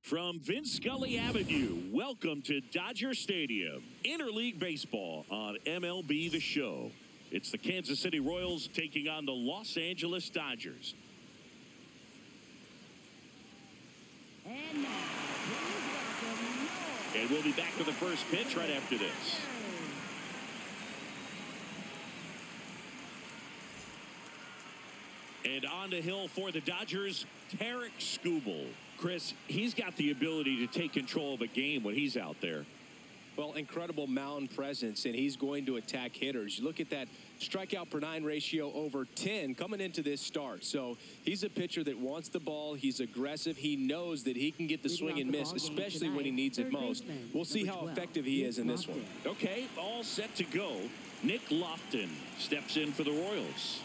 From Vince Scully Avenue, welcome to Dodger Stadium. Interleague Baseball on MLB The Show. It's the Kansas City Royals taking on the Los Angeles Dodgers. And now, please welcome And we'll be back to the first pitch right after this. And on the hill for the Dodgers, Tarek Skubal. Chris, he's got the ability to take control of a game when he's out there. Well, incredible mound presence, and he's going to attack hitters. You look at that strikeout per 9 ratio over 10 coming into this start. So he's a pitcher that wants the ball. He's aggressive. He knows that he can get the swing and miss, especially when he needs it most. We'll see how effective he is in this one. Okay, all set to go. Nick Lofton steps in for the Royals.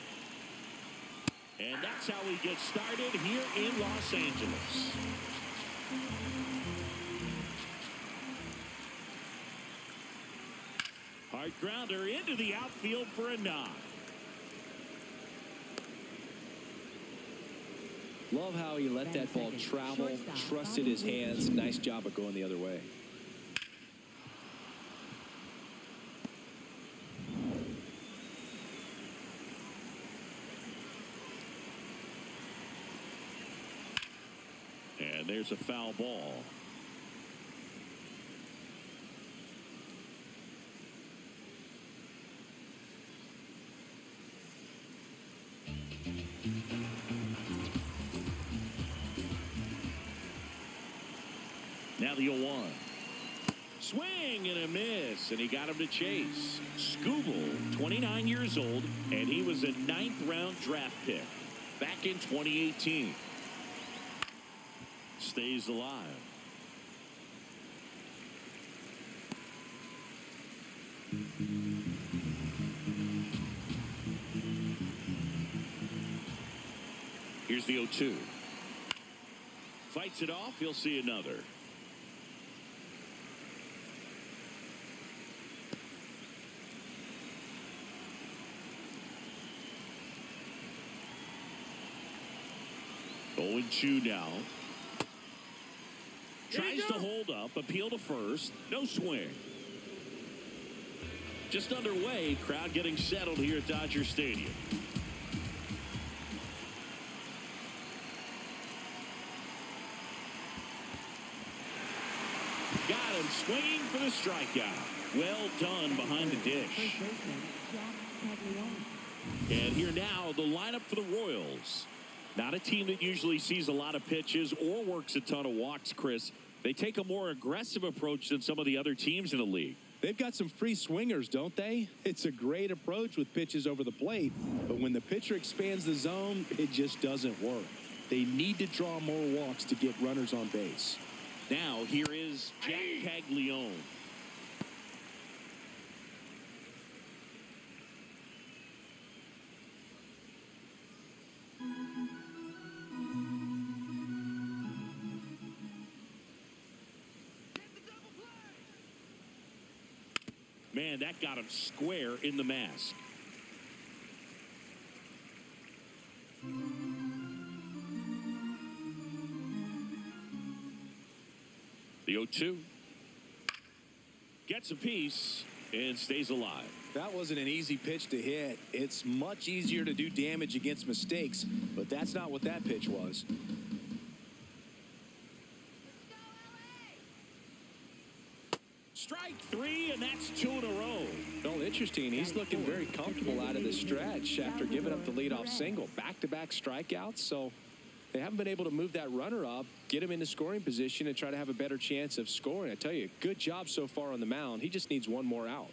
And that's how we get started here in Los Angeles. Hard grounder into the outfield for a knock. Love how he let that ball travel, trusted his hands. Nice job of going the other way. And there's a foul ball. Now the 0-1. Swing and a miss, and he got him to chase. Skubal, 29 years old, and he was a 9th-round draft pick back in 2018. Stays alive. Here's the 0-2. Fights it off. He'll see another. Oh, 0-2 now. Tries to hold up, appeal to first, no swing. Just underway, crowd getting settled here at Dodger Stadium. Got him swinging for the strikeout. Well done behind the dish. And here now, the lineup for the Royals. Not a team that usually sees a lot of pitches or works a ton of walks, Chris. They take a more aggressive approach than some of the other teams in the league. They've got some free swingers, don't they? It's a great approach with pitches over the plate, but when the pitcher expands the zone, it just doesn't work. They need to draw more walks to get runners on base. Now, here is Jack Caglione. Man, that got him square in the mask. The 0-2. Gets a piece and stays alive. That wasn't an easy pitch to hit. It's much easier to do damage against mistakes, but that's not what that pitch was. Strike 3, and that's 2 in a row. Well, interesting. He's looking very comfortable out of the stretch after giving up the leadoff single. Back-to-back strikeouts, so they haven't been able to move that runner up, get him into scoring position, and try to have a better chance of scoring. I tell you, good job so far on the mound. He just needs one more out.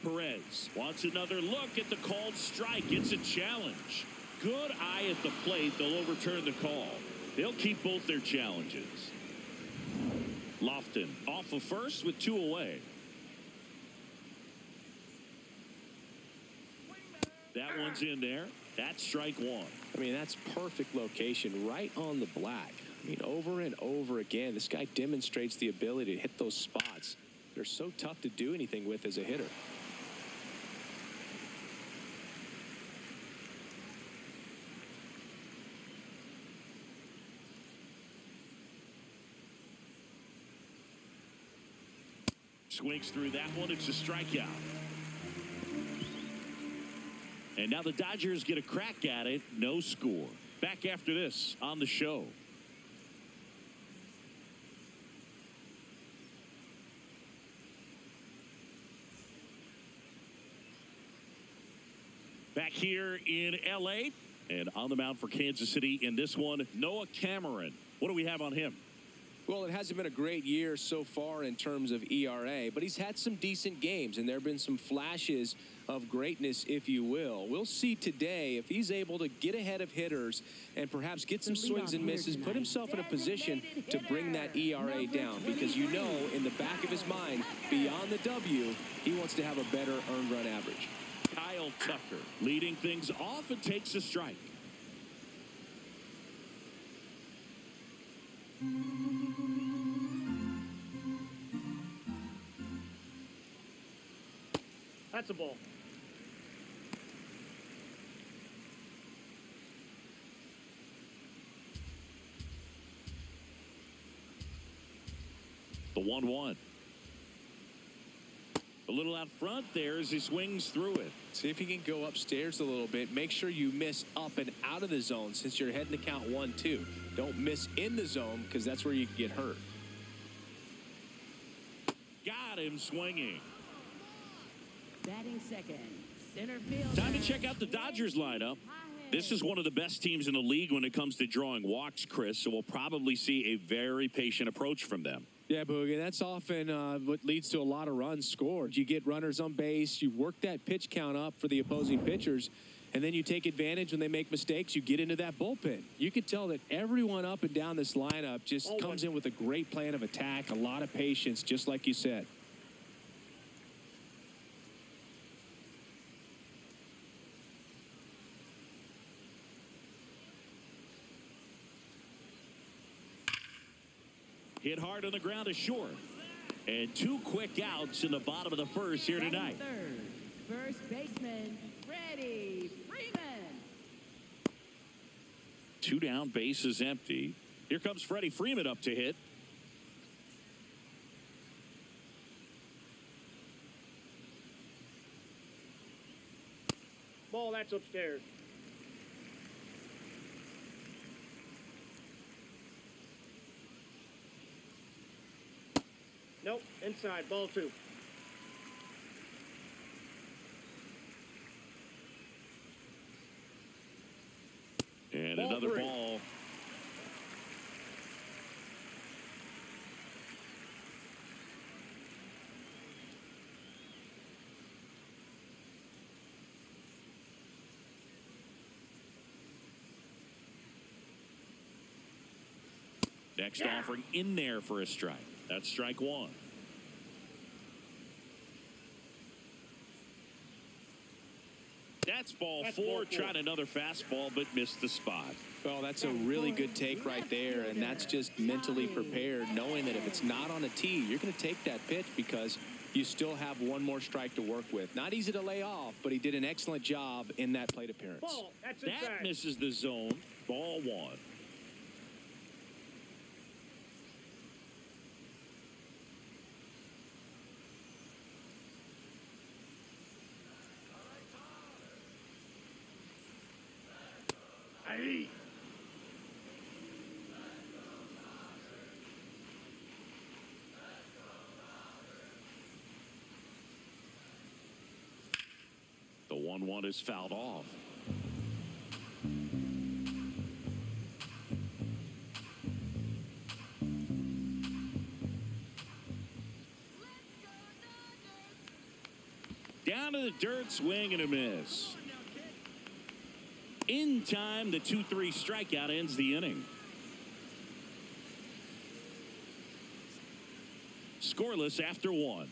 Perez wants another look at the called strike. It's a challenge. Good eye at the plate. They'll overturn the call. They'll keep both their challenges. Lofton off of first with 2 away. That one's in there. That's strike 1. I mean, that's perfect location, right on the black. I mean, over and over again, this guy demonstrates the ability to hit those spots. They're so tough to do anything with as a hitter. Swings through that one. It's a strikeout. And now the Dodgers get a crack at it. No score. Back after this on the show. Back here in L.A. and on the mound for Kansas City in this one, Noah Cameron. What do we have on him? Well, it hasn't been a great year so far in terms of ERA, but he's had some decent games, and there have been some flashes of greatness, if you will. We'll see today if he's able to get ahead of hitters and perhaps get some swings and misses, put himself in a position to bring that ERA down, because you know in the back of his mind, beyond the W, he wants to have a better earned run average. Kyle Tucker leading things off and takes a strike. That's a ball. The 1-1. A little out front there as he swings through it. See if you can go upstairs a little bit. Make sure you miss up and out of the zone since you're heading to count 1-2. Don't miss in the zone because that's where you can get hurt. Got him swinging. Batting second, center field. Time to check out the Dodgers lineup. This is one of the best teams in the league when it comes to drawing walks, Chris, so we'll probably see a very patient approach from them. Yeah, Boogie, that's often what leads to a lot of runs scored. You get runners on base, you work that pitch count up for the opposing pitchers, and then you take advantage when they make mistakes. You get into that bullpen. You can tell that everyone up and down this lineup just comes in with a great plan of attack, a lot of patience, just like you said. Hit hard on the ground is short. And two quick outs in the bottom of the first here tonight. Third, first baseman, Freddie Freeman. Two down, bases empty. Here comes Freddie Freeman up to hit. Ball, that's upstairs. Nope, inside, ball 2. And Ball another 3. ball. Next offering in there for a strike. That's strike 1. That's ball 4. Tried another fastball, but missed the spot. Well, that's a really good take right there, and that's just mentally prepared, knowing that if it's not on a tee, you're going to take that pitch because you still have one more strike to work with. Not easy to lay off, but he did an excellent job in that plate appearance. Ball, that's inside. That misses the zone. Ball 1. Aye. The 1-1 is fouled off. Down to the dirt, swing and a miss. In time, the 2-3 strikeout ends the inning. Scoreless after 1.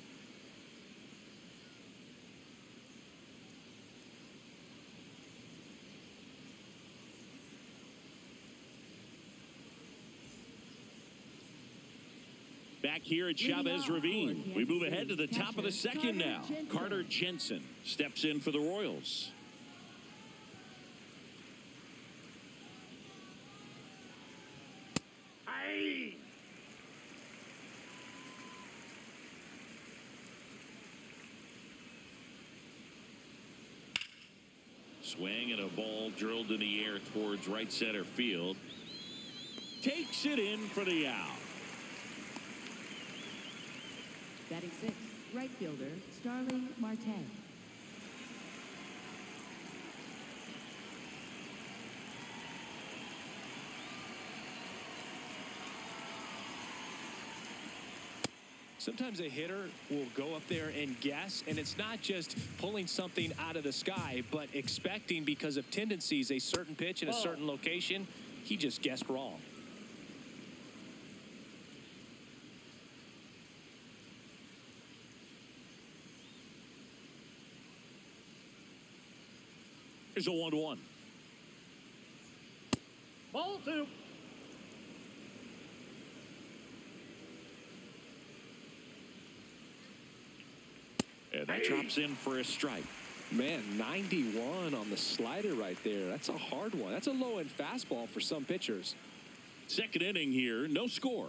Back here at Chavez Ravine, we move ahead to the top of the second now. Carter Jensen steps in for the Royals. Swing and a ball drilled in the air towards right center field. Takes it in for the out. Batting sixth, right fielder, Starling Marte. Sometimes a hitter will go up there and guess, and it's not just pulling something out of the sky, but expecting because of tendencies a certain pitch in a certain location. He just guessed wrong. Here's a 1-1. Ball two. And that drops in for a strike. Man, 91 on the slider right there. That's a hard one. That's a low-end fastball for some pitchers. Second inning here, no score.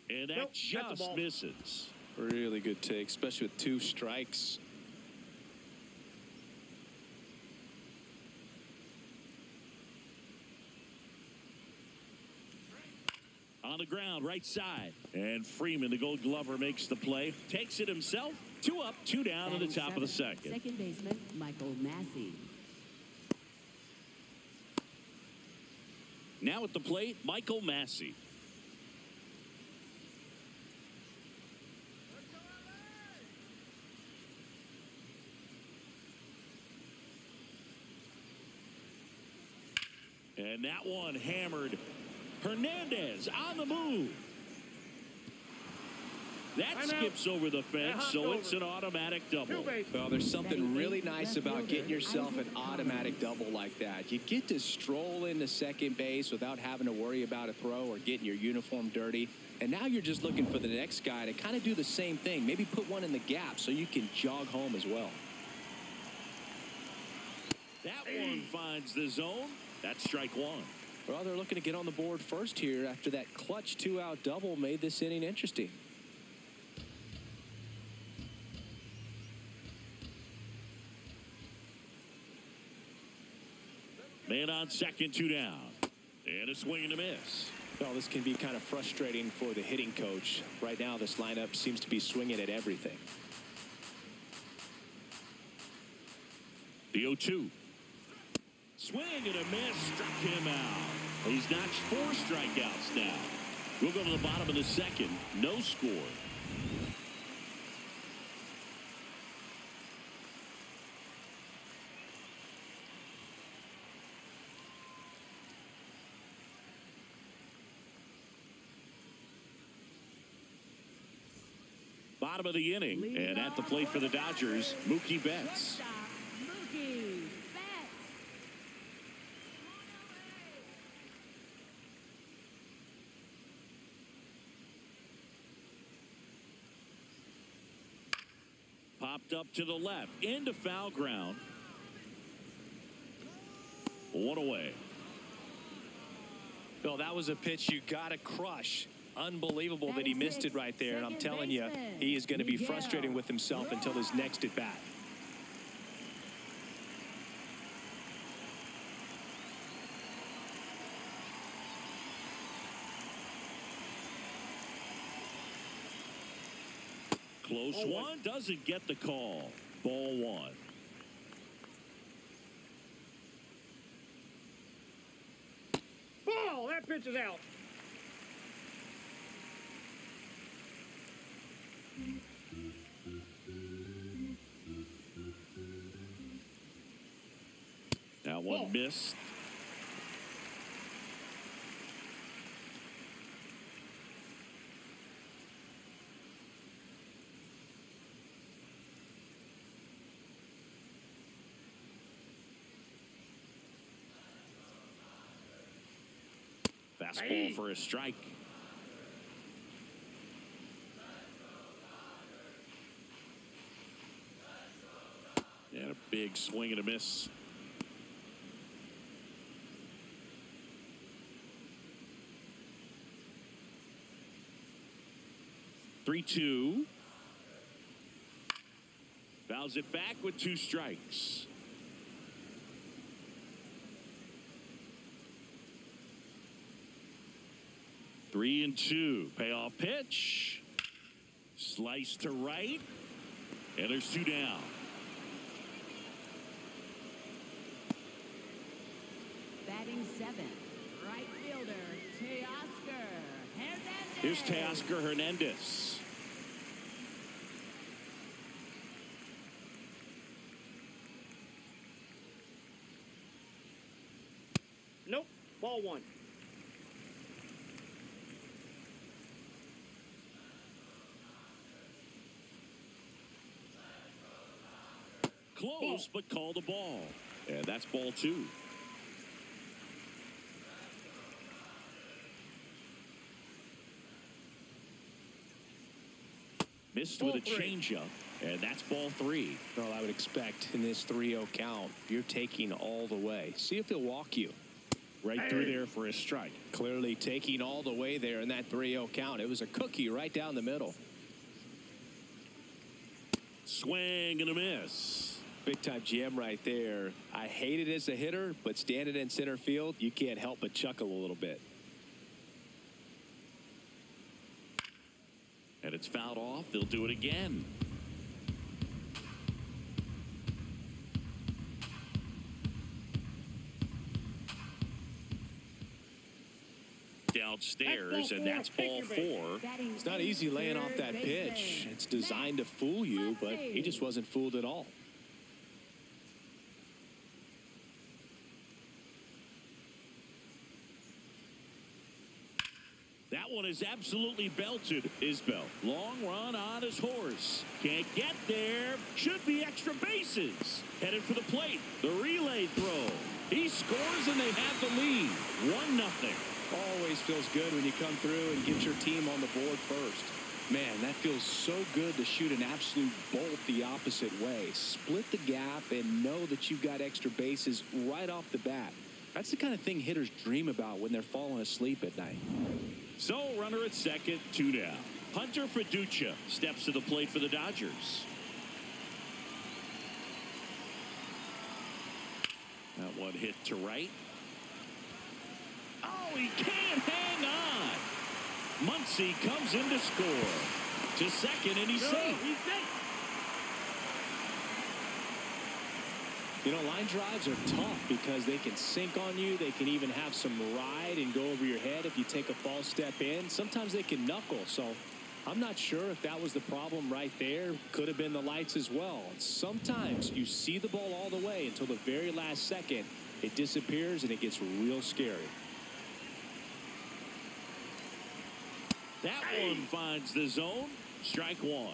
And that Nope, that's a just ball. misses. Really good take, especially with 2 strikes. On the ground, right side. And Freeman, the Gold Glover, makes the play. Takes it himself. 2 up, 2 down to the top of the second. Second baseman, Michael Massey. Now at the plate, Michael Massey. And that one hammered. Hernandez on the move. That skips over the fence, so it's an automatic double. Well, there's something really nice about getting yourself an automatic double like that. You get to stroll into second base without having to worry about a throw or getting your uniform dirty. And now you're just looking for the next guy to kind of do the same thing. Maybe put one in the gap so you can jog home as well. That one finds the zone. That's strike one. Well, they're looking to get on the board first here after that clutch 2-out double made this inning interesting. Man on second, 2 down. And a swing and a miss. Well, this can be kind of frustrating for the hitting coach. Right now, this lineup seems to be swinging at everything. The 0-2. Swing and a miss, struck him out. He's notched 4 strikeouts now. We'll go to the bottom of the second. No score. Bottom of the inning, and at the plate for the Dodgers, Mookie Betts. Mookie Betts. Popped up to the left, into foul ground. 1 away. Bill, that was a pitch you got to crush. Unbelievable that he missed it right there. And I'm telling you, he is going to be frustrating with himself until his next at bat. Close one, doesn't get the call. Ball 1. Ball! That pitch is out. That one missed. Fastball for a strike. And a big swing and a miss. 3-2. Fouls it back with 2 strikes. Three and 2. Payoff pitch. Slice to right. And there's 2 down. Batting 7th, right fielder, Teoscar Hernandez. Here's Teoscar Hernandez. Nope. Ball 1. Close, but called a ball. And that's ball 2. Missed with a changeup, and that's ball 3. Well, I would expect in this 3-0 count, you're taking all the way. See if he'll walk you. Right through there for a strike. Clearly taking all the way there in that 3-0 count. It was a cookie right down the middle. Swing and a miss. Big time jam right there. I hate it as a hitter, but standing in center field, you can't help but chuckle a little bit. And it's fouled off. They'll do it again. Downstairs, and that's ball 4. It's not easy laying off that pitch. It's designed to fool you, but he just wasn't fooled at all. That one is absolutely belted. Isbell, long run on his horse. Can't get there. Should be extra bases. Headed for the plate. The relay throw. He scores and they have the lead. 1-0. Always feels good when you come through and get your team on the board first. Man, that feels so good to shoot an absolute bolt the opposite way. Split the gap and know that you've got extra bases right off the bat. That's the kind of thing hitters dream about when they're falling asleep at night. So, runner at second, 2 down. Hunter Fiducia steps to the plate for the Dodgers. That one hit to right. Oh, he can't hang on. Muncy comes in to score. To second, and he's safe. He's safe. You know, line drives are tough because they can sink on you. They can even have some ride and go over your head if you take a false step in. Sometimes they can knuckle. So I'm not sure if that was the problem right there. Could have been the lights as well. Sometimes you see the ball all the way until the very last second. It disappears and it gets real scary. That one finds the zone. Strike 1.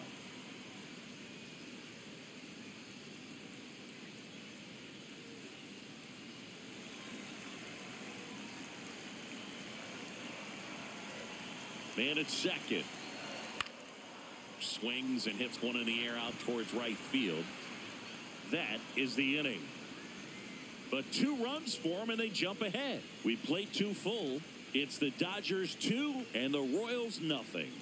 Man at second. Swings and hits one in the air out towards right field. That is the inning. But 2 runs for them and they jump ahead. We played 2 full. It's the Dodgers 2 and the Royals nothing.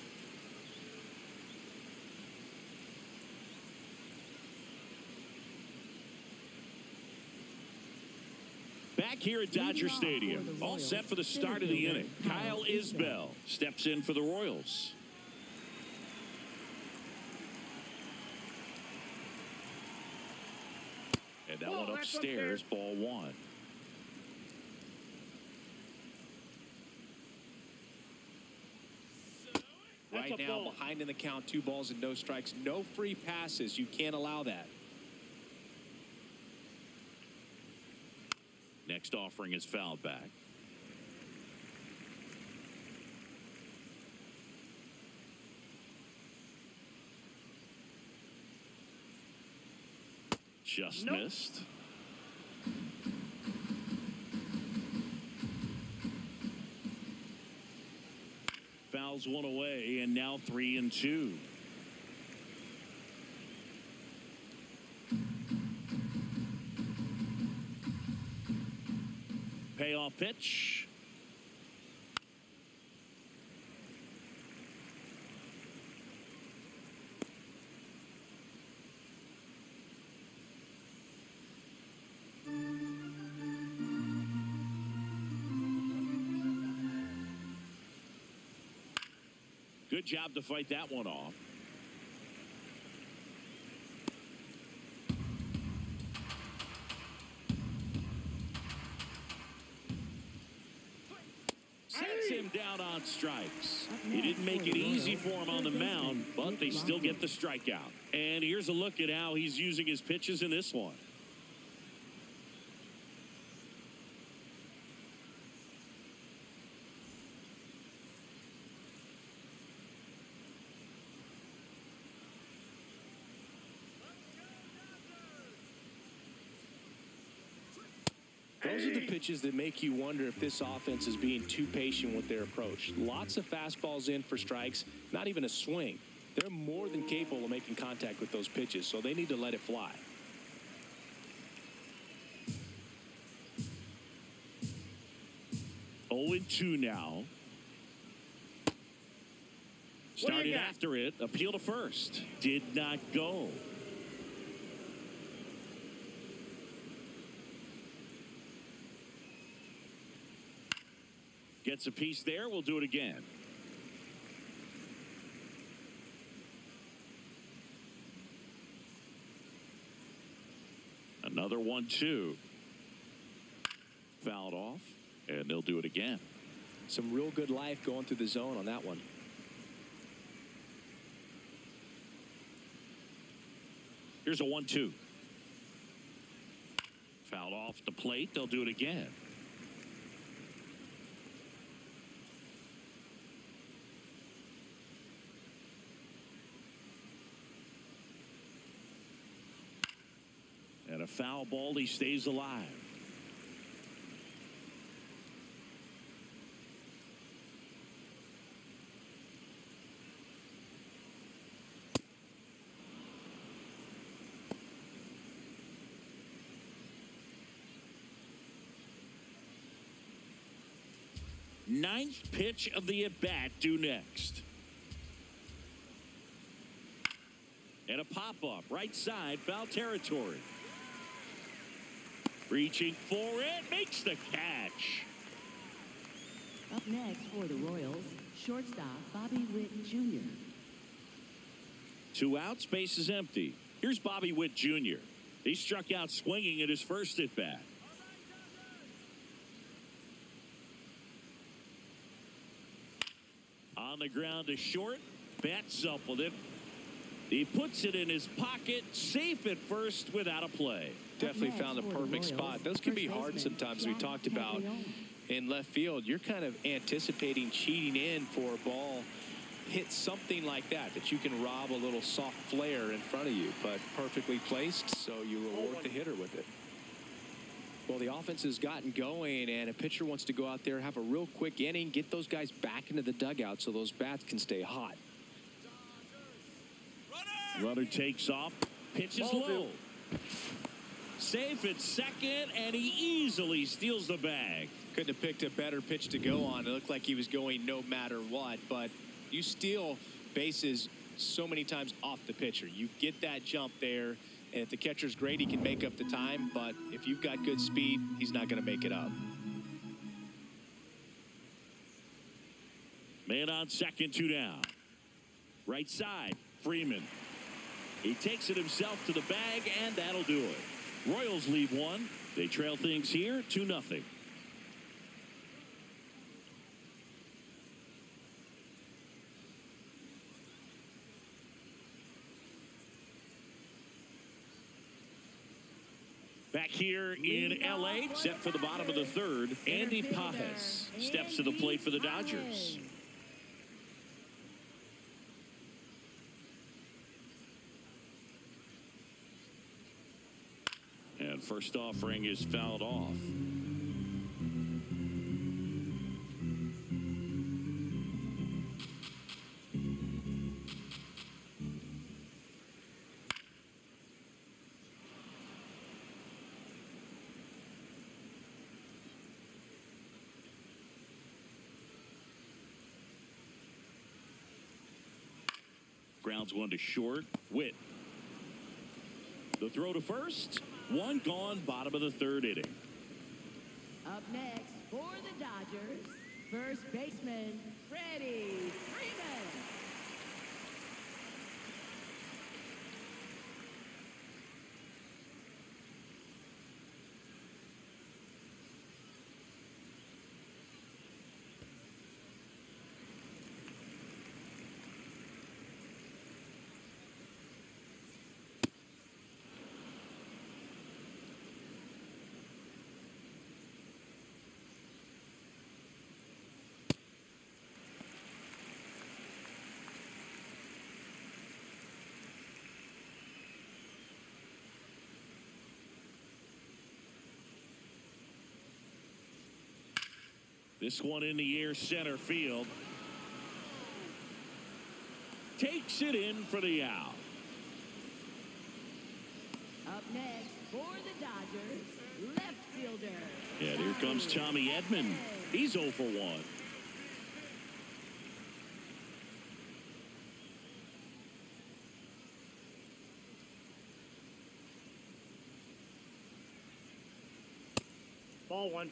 Back here at Dodger Stadium, all set for the start of the inning. Kyle Isbell steps in for the Royals. And that one upstairs, ball 1. Right now, behind in the count, 2 balls and no strikes. No free passes. You can't allow that. Next offering is fouled back. Just missed. Fouls one away, and now 3-2. Payoff pitch. Good job to fight that one off. Sets him down on strikes. He didn't make it easy for him on the mound, but they still get the strikeout. And here's a look at how he's using his pitches in this one. Those are the pitches that make you wonder if this offense is being too patient with their approach. Lots of fastballs in for strikes, not even a swing. They're more than capable of making contact with those pitches, so they need to let it fly. Oh and 2 now. Started after it. Appeal to first. Did not go. Gets a piece there. We'll do it again. Another 1-2. Fouled off, and they'll do it again. Some real good life going through the zone on that one. Here's a 1-2. Fouled off the plate. They'll do it again. And a foul ball. He stays alive. Ninth pitch of the at-bat due next. And a pop-up right side, foul territory. Reaching for it, makes the catch. Up next for the Royals, shortstop Bobby Witt Jr. 2 outs, base is empty. Here's Bobby Witt Jr. He struck out swinging at his first at-bat. On the ground to short, bats up with it. He puts it in his pocket, safe at first without a play. Definitely found a perfect spot. Those can be hard sometimes. We talked about in left field. You're kind of anticipating cheating in for a ball. Hit something like that you can rob a little soft flare in front of you, but perfectly placed, so you reward the hitter with it. Well, the offense has gotten going, and a pitcher wants to go out there, have a real quick inning, get those guys back into the dugout so those bats can stay hot. Runner takes off, pitches low. Safe at second, and he easily steals the bag. Couldn't have picked a better pitch to go on. It looked like he was going no matter what, but you steal bases so many times off the pitcher. You get that jump there, and if the catcher's great, he can make up the time, but if you've got good speed, he's not going to make it up. Man on second, 2 down. Right side, Freeman. He takes it himself to the bag, and that'll do it. Royals lead 1. They trail things here 2-0. Back here in L.A., set for the bottom of the third, Andy Pajes steps to the plate for the Dodgers. And first offering is fouled off. Grounds one to short. Witt. The throw to first. One gone, bottom of the third inning. Up next for the Dodgers, first baseman Freddie Freeman. This one in the air center field. Takes it in for the out. Up next for the Dodgers, left fielder. And here comes Tommy Edman. He's 0 for 1. Ball 1.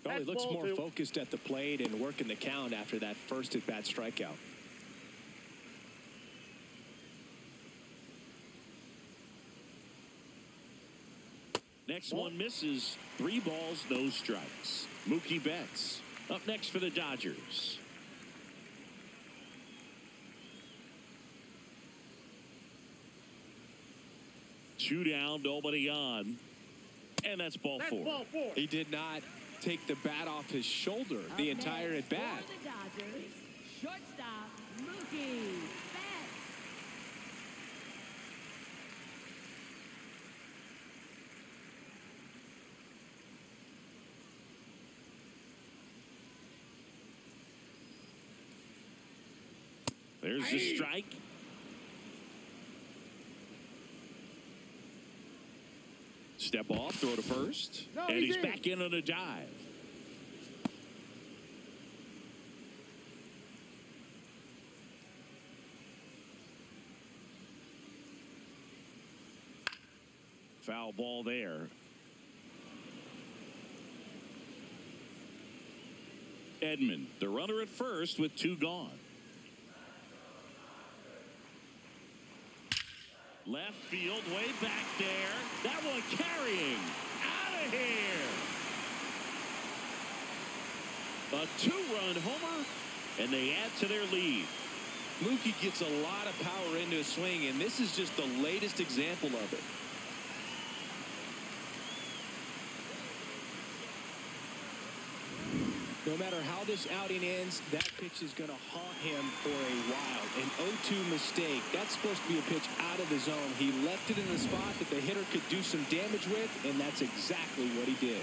Well, he That's looks ball more 2. focused at the plate and working the count after that first at-bat strikeout. Next one misses. 3 balls, no strikes. Mookie Betts up next for the Dodgers. Two down, nobody on. And that's ball 4. Ball 4. He did not take the bat off his shoulder the entire at-bat. For the Dodgers, shortstop, Mookie Betts. There's the strike. Step off, throw to first. No, and he's in. back in on a dive. Foul ball there. Edman, the runner at first with 2 gone. Left field, way back there. That one carrying. Out of here. A 2-run homer, and they add to their lead. Mookie gets a lot of power into his swing, and this is just the latest example of it. No matter how this outing ends, that pitch is going to haunt him for a while. An 0-2 mistake. That's supposed to be a pitch out of the zone. He left it in the spot that the hitter could do some damage with, and that's exactly what he did.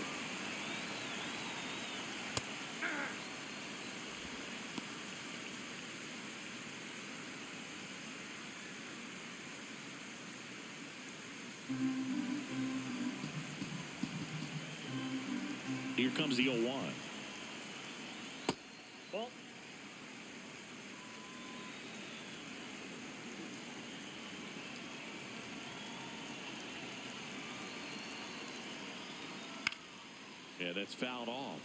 Here comes the 0-1. Ball. Yeah, that's fouled off.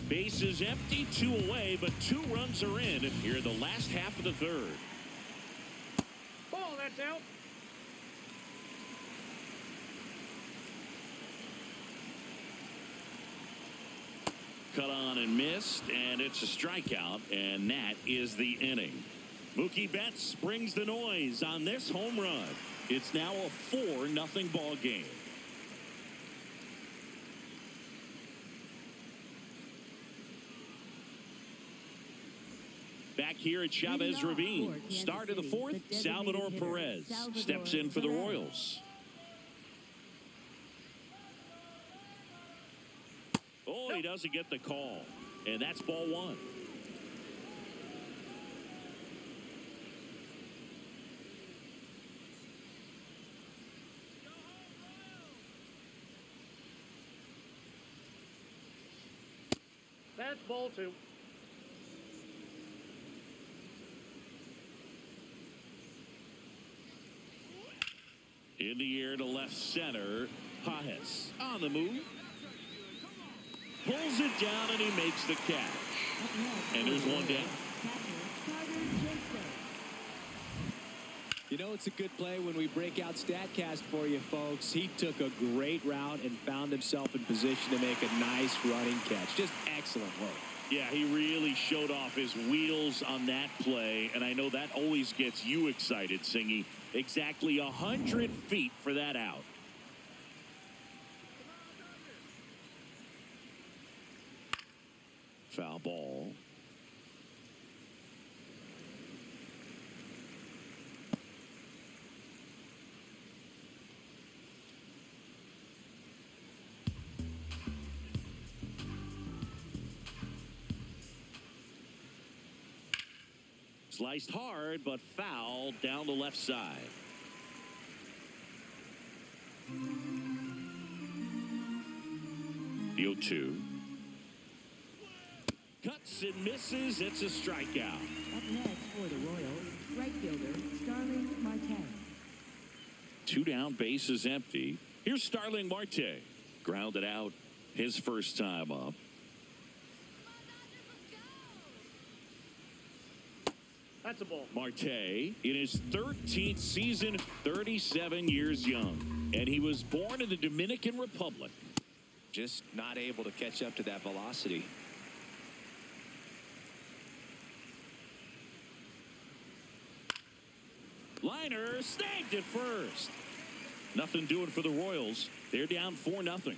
Base is empty, 2 away, but 2 runs are in here in the last half of the 3rd. Ball, that's out. Cut on and missed, and it's a strikeout, and that is the inning. Mookie Betts brings the noise on this home run. It's now a 4-0 ball game. Back here at Chavez Ravine. Start of the 4th, Salvador Perez steps in for the Royals. Oh, he doesn't get the call. And that's ball 1. That's ball 2. In the air to left center. Pajes on the move. Pulls it down, and he makes the catch. And there's one down. You know, it's a good play when we break out StatCast for you, folks. He took a great route and found himself in position to make a nice running catch. Just excellent work. Yeah, he really showed off his wheels on that play, and I know that always gets you excited, Singy. Exactly 100 feet for that out. Foul ball. Sliced hard, but fouled down the left side. The 0-2. Cuts and misses. It's a strikeout. Up next for the Royals, right fielder Starling Marte. 2 down, bases empty. Here's Starling Marte. Grounded out his first time up. That's a ball. Marte in his 13th season, 37 years young. And he was born in the Dominican Republic. Just not able to catch up to that velocity. Liner snagged at first. Nothing doing for the Royals. They're down 4-0.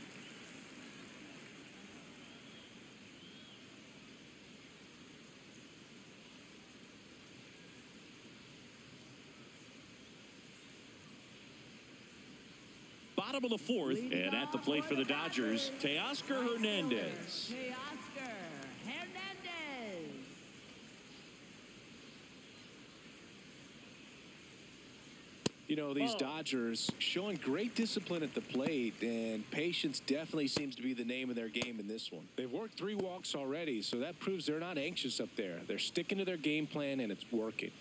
Bottom of the 4th, and at the plate for the Dodgers, Teoscar Hernandez. Teoscar Hernandez. You know, these Dodgers showing great discipline at the plate, and patience definitely seems to be the name of their game in this one. They've worked 3 walks already, so that proves they're not anxious up there. They're sticking to their game plan, and it's working.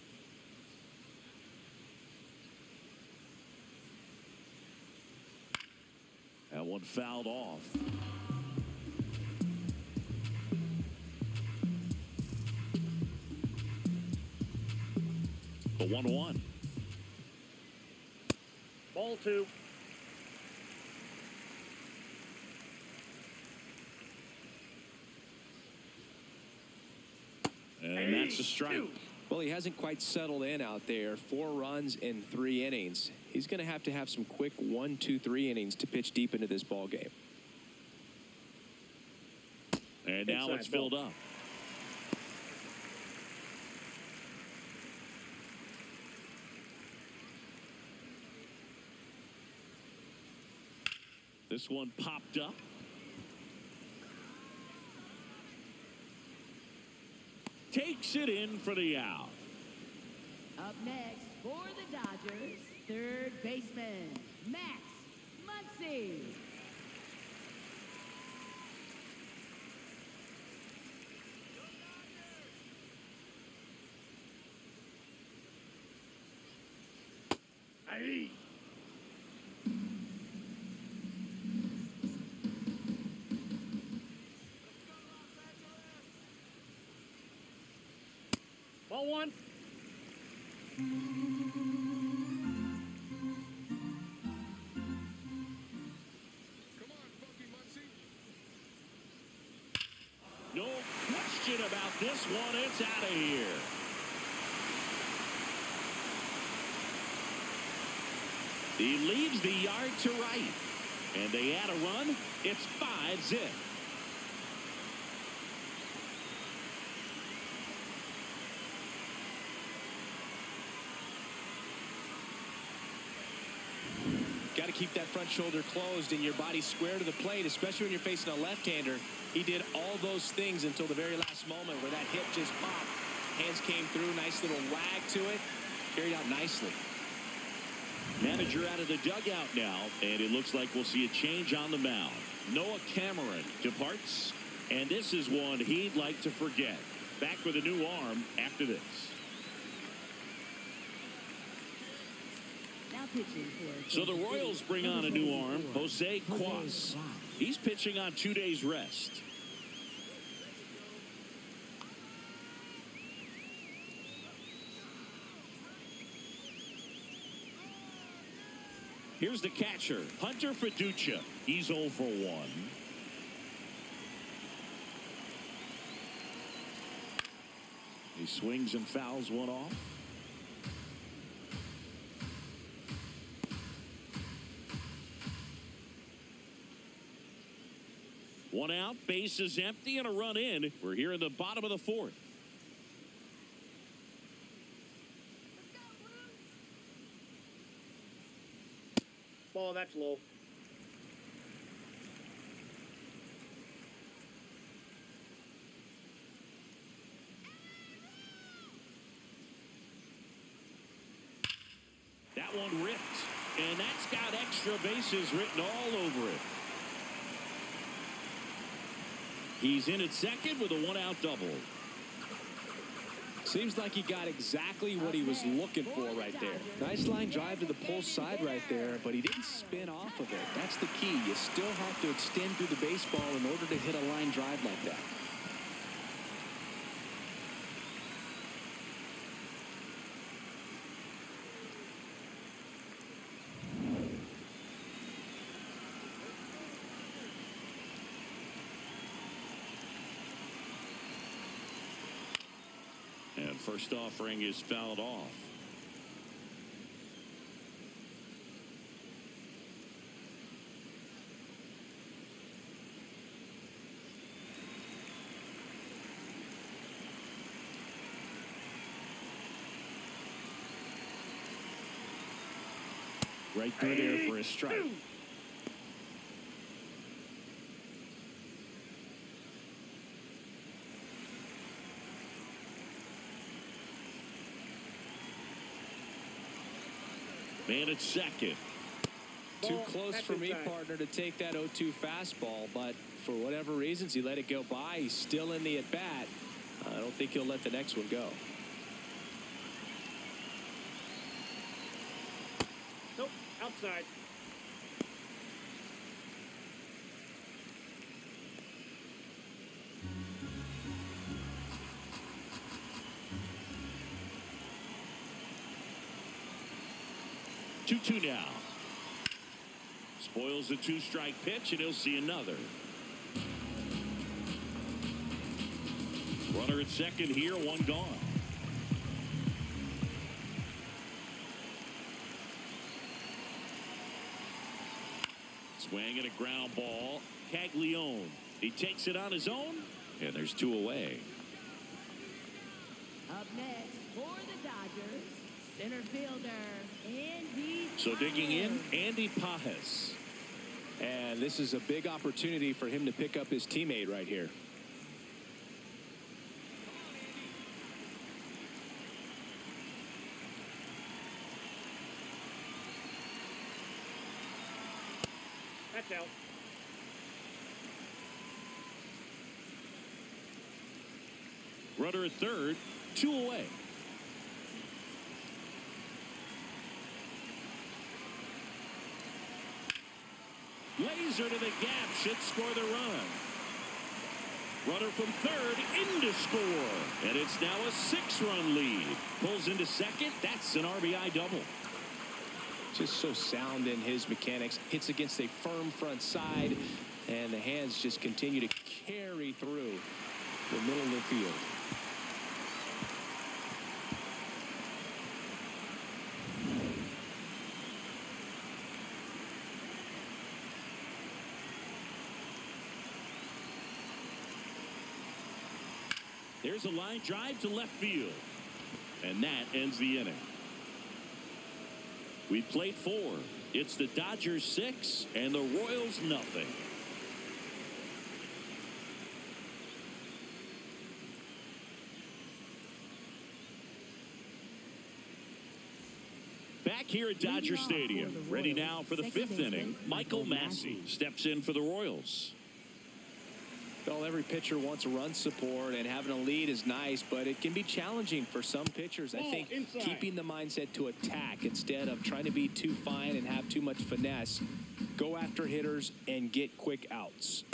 That one fouled off. The 1-1. Ball 2. And that's a strike. Well, he hasn't quite settled in out there. 4 runs in 3 innings. He's going to have some quick 1, 2, 3 innings to pitch deep into this ball game. And now it's filled up. This one popped up. Takes it in for the out. Up next for the Dodgers, third baseman Max Muncy. Aye. Ball 1. No question about this one. It's out of here. He leaves the yard to right. And they add a run. It's 5-zip. Got to keep that front shoulder closed and your body square to the plate, especially when you're facing a left-hander. He did all those things until the very last moment where that hit just popped. Hands came through, nice little wag to it. Carried out nicely. Manager out of the dugout now, and it looks like we'll see a change on the mound. Noah Cameron departs, and this is one he'd like to forget. Back with a new arm after this. Now pitching for So the Royals bring on a new arm, Jose Quas. He's pitching on 2 days rest. Here's the catcher, Hunter Fiducia. He's 0 for 1. He swings and fouls one off. One out, base is empty, and a run in. We're here in the bottom of the 4th. Ball, that's low. one ripped, and that's got extra bases written all over it. He's in at second with a one-out double. Seems like he got exactly what he was looking for right there. Nice line drive to the pull side right there, but he didn't spin off of it. That's the key. You still have to extend through the baseball in order to hit a line drive like that. And first offering is fouled off. Right through there for a strike. Man at second. Too close for me, partner, to take that 0-2 fastball, but for whatever reasons, he let it go by. He's still in the at-bat. I don't think he'll let the next one go. Nope, outside. Two now. Spoils the two-strike pitch, and he'll see another. Runner at second here, one gone. Swing and a ground ball. Caglione. He takes it on his own, and there's two away. Up next for the Dodgers, center fielder Andy. So digging in, Andy Pajes. And this is a big opportunity for him to pick up his teammate right here. That's out. Runner at third, two away. Laser to the gap, should score the run. Runner from third in to score. And it's now a 6-run lead. Pulls into second. That's an RBI double. Just so sound in his mechanics. Hits against a firm front side, and the hands just continue to carry through the middle of the field. There's a line drive to left field. And that ends the inning. We played 4. It's the Dodgers 6 and the Royals nothing. Back here at Dodger Stadium, ready now for the 5th inning, Michael Massey steps in for the Royals. Well, every pitcher wants run support, and having a lead is nice, but it can be challenging for some pitchers. I think keeping the mindset to attack instead of trying to be too fine and have too much finesse. Go after hitters and get quick outs.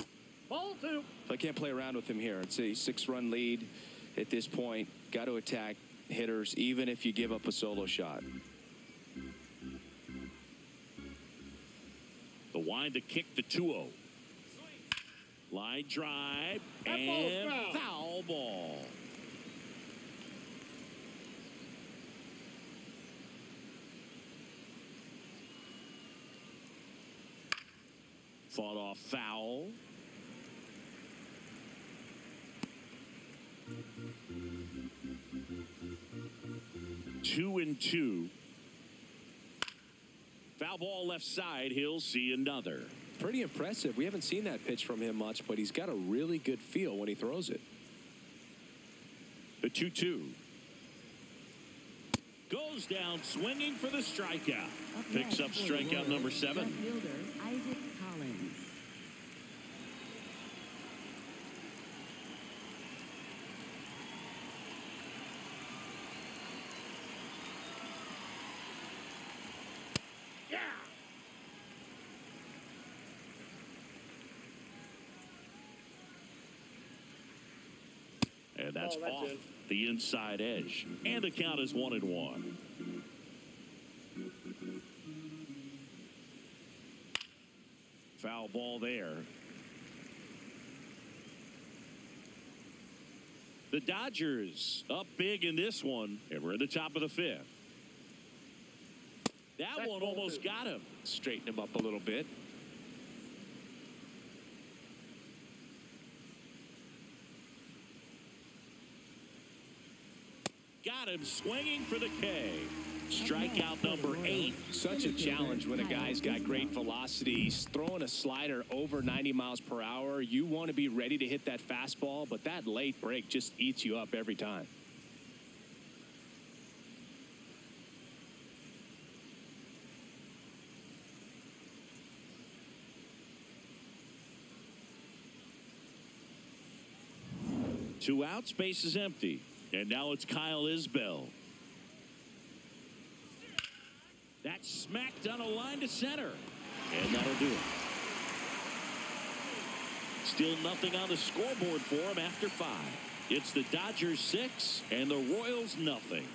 Ball 2. So I can't play around with him here. It's a 6-run lead at this point. Got to attack hitters, even if you give up a solo shot. The wind to kick the 2-0. Line drive and foul ball. Fought off foul. Two and two. Foul ball left side. He'll see another. Pretty impressive. We haven't seen that pitch from him much, but he's got a really good feel when he throws it. The 2-2. Goes down swinging for the strikeout. Up Picks next up for the strikeout Royals, number 7. left fielder Isaac Collins. Yeah. And that's Oh, that's off in. the inside edge. And the count is 1-1. Foul ball there. The Dodgers up big in this one, and we're at the top of the 5th. That That's one ball almost 2. got him. Straighten him up a little bit. Got him swinging for the K. Strikeout number 8. Such a challenge when a guy's got great velocity. He's throwing a slider over 90 miles per hour. You want to be ready to hit that fastball, but that late break just eats you up every time. Two outs, base is empty. And now it's Kyle Isbell. That's smacked on a line to center. And that'll do it. Still nothing on the scoreboard for him after 5. It's the Dodgers 6 and the Royals nothing.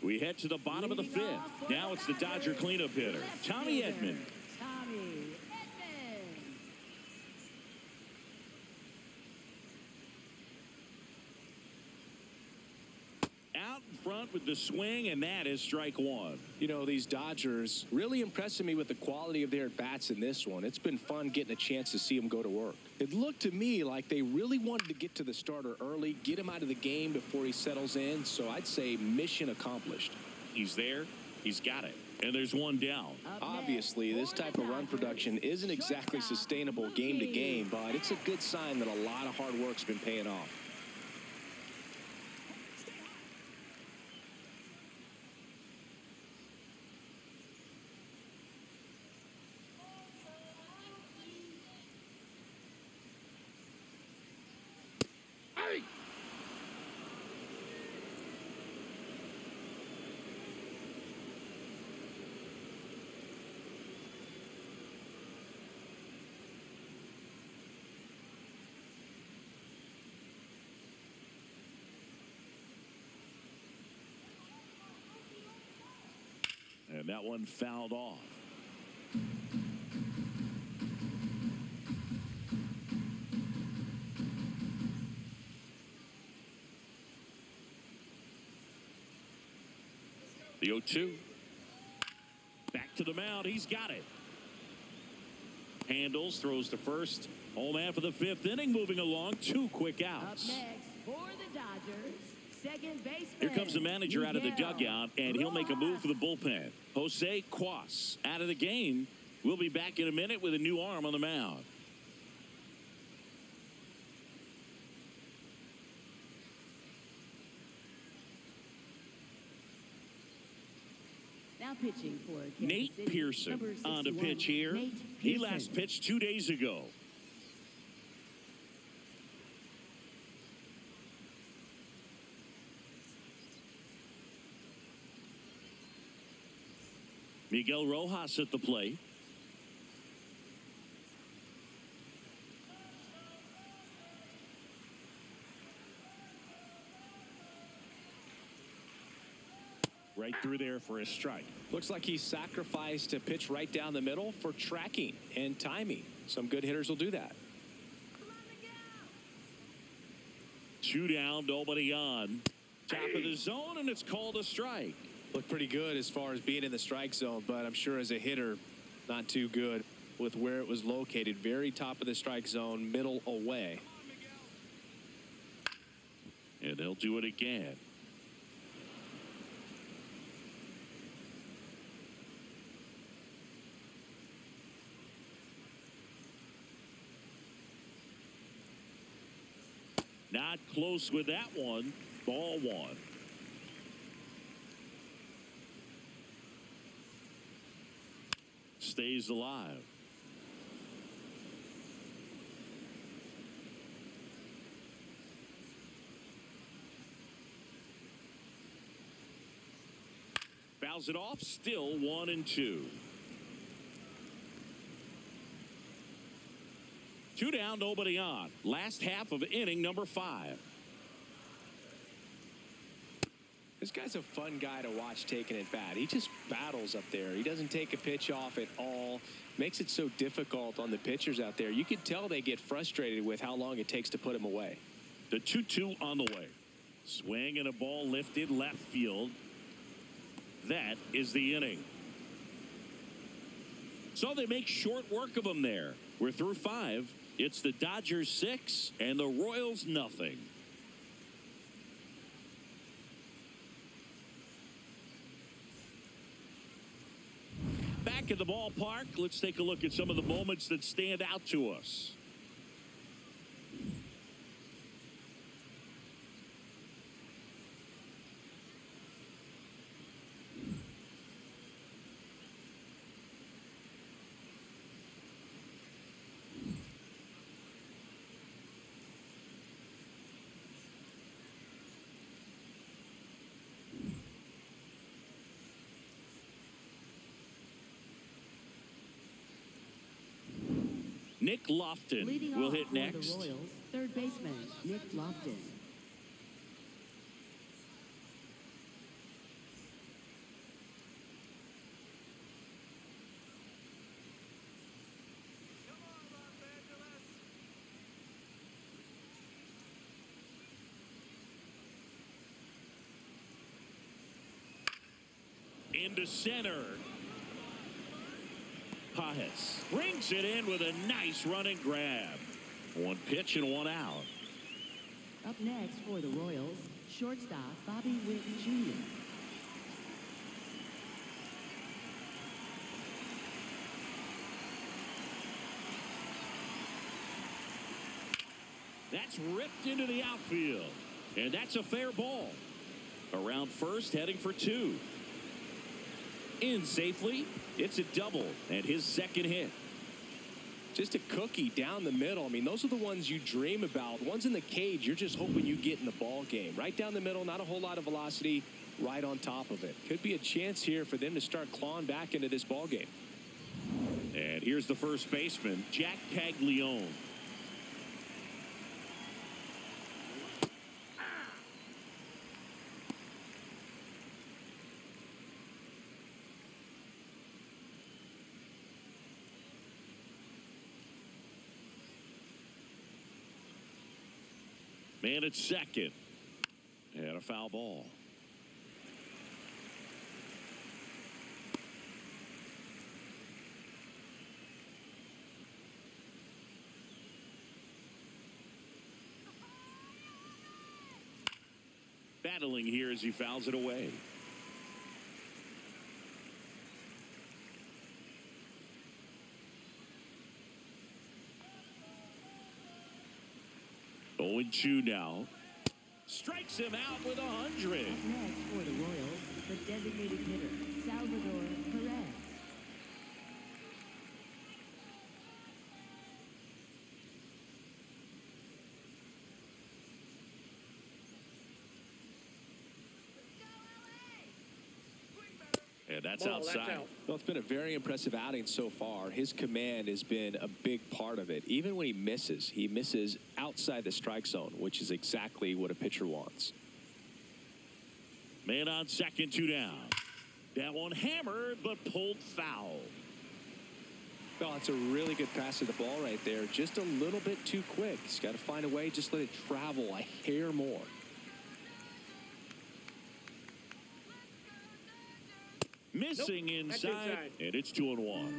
We head to the bottom of the 5th. Now it's the Dodger cleanup hitter, Tommy Edman. Tommy Edman. Out in front with the swing, and that is strike 1. You know, these Dodgers really impressing me with the quality of their bats in this one. It's been fun getting a chance to see them go to work. It looked to me like they really wanted to get to the starter early, get him out of the game before he settles in. So I'd say mission accomplished. He's there. He's got it. And there's one down. Obviously, this type of run production isn't exactly sustainable game to game, but it's a good sign that a lot of hard work's been paying off. And that one fouled off. The 0-2. Back to the mound. He's got it. Handles, throws to first. Home man for the 5th inning, moving along. 2 quick Up outs. next for the Dodgers, second baseman. Here comes the manager out of the Miguel dugout, and he'll make a move for the bullpen. Jose Cuas out of the game. We'll be back in a minute with a new arm on the mound. Now pitching for Kansas Nate City, Pearson number on the 61, pitch here. Nate He Pearson. last pitched 2 days ago. Miguel Rojas at the plate. Right through there for a strike. Looks like he sacrificed a pitch right down the middle for tracking and timing. Some good hitters will do that. 2 down, nobody on. Top of the zone, and it's called a strike. Looked pretty good as far as being in the strike zone, but I'm sure as a hitter, not too good with where it was located. Very top of the strike zone, middle away. And they'll do it again. Not close with that one. Ball one. Stays alive. Fouls it off. Still 1-2. 2 down, nobody on. Last half of inning number 5. This guy's a fun guy to watch taking it bat. He just battles up there. He doesn't take a pitch off at all. Makes it so difficult on the pitchers out there. You can tell they get frustrated with how long it takes to put him away. The 2-2 on the way. Swing and a ball lifted left field. That is the inning. So they make short work of him there. We're through 5. It's the Dodgers 6 and the Royals nothing. Back at the ballpark, let's take a look at some of the moments that stand out to us. Nick Lofton Leading will off hit for next. the Royals, third baseman Nick Lofton. Into center. Pajes brings it in with a nice running grab. 1 pitch and 1 out. Up next for the Royals, shortstop Bobby Witt Jr. That's ripped into the outfield. And that's a fair ball. Around first, heading for 2. In safely. It's a double and his second hit. Just a cookie down the middle. I mean, those are the ones you dream about. Ones in the cage, you're just hoping you get in the ball game. Right down the middle, not a whole lot of velocity, right on top of it. Could be a chance here for them to start clawing back into this ball game. And here's the first baseman, Jack Caglione. Man at second. And a foul ball. Battling here as he fouls it away. Owen Chu now strikes him out with 100. Up next for the Royals, the designated hitter, Salvador Perez. And that's Ball, outside. that's out. Well, it's been a very impressive outing so far. His command has been a big part of it. Even when he misses outside the strike zone, which is exactly what a pitcher wants. Man on second, 2 down. That one hammered, but pulled foul. Well, it's a really good pass to the ball right there. Just a little bit too quick. He's got to find a way. Just let it travel a hair more. Missing Nope, that's inside, inside. and it's 2-1.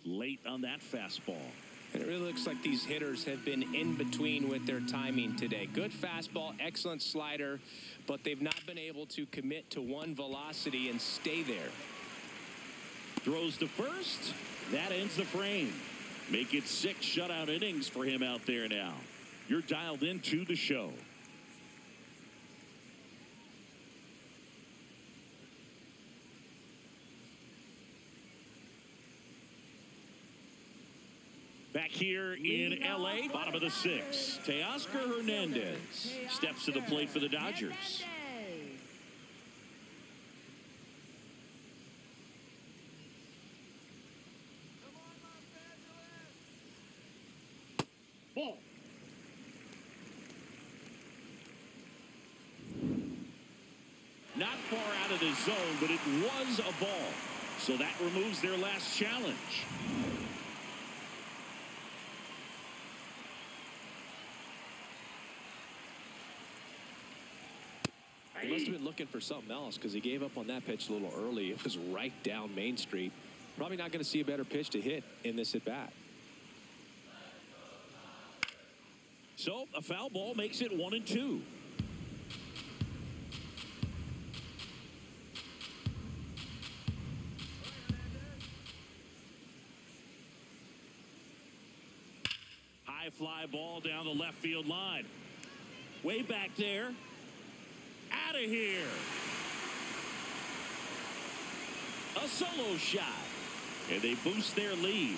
Late on that fastball. And it really looks like these hitters have been in between with their timing today. Good fastball, excellent slider, but they've not been able to commit to one velocity and stay there. Throws to first. That ends the frame. Make it 6 shutout innings for him out there now. You're dialed into the show. Back here in L.A., bottom of the 6th, Teoscar Hernandez steps to the plate for the Dodgers. Ball. Not far out of the zone, but it was a ball. So that removes their last challenge. He must have been looking for something else because he gave up on that pitch a little early. It was right down Main Street. Probably not going to see a better pitch to hit in this at bat. So a foul ball makes it 1-2. High fly ball down the left field line. Way back there. Out of here. A solo shot. And they boost their lead.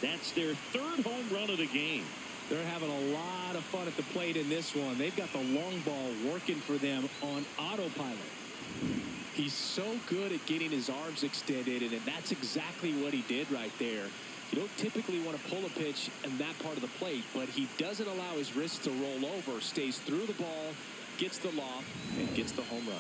That's their 3rd home run of the game. They're having a lot of fun at the plate in this one. They've got the long ball working for them on autopilot. He's so good at getting his arms extended, and that's exactly what he did right there. You don't typically want to pull a pitch in that part of the plate, but he doesn't allow his wrist to roll over, stays through the ball, gets the loft, and gets the home run.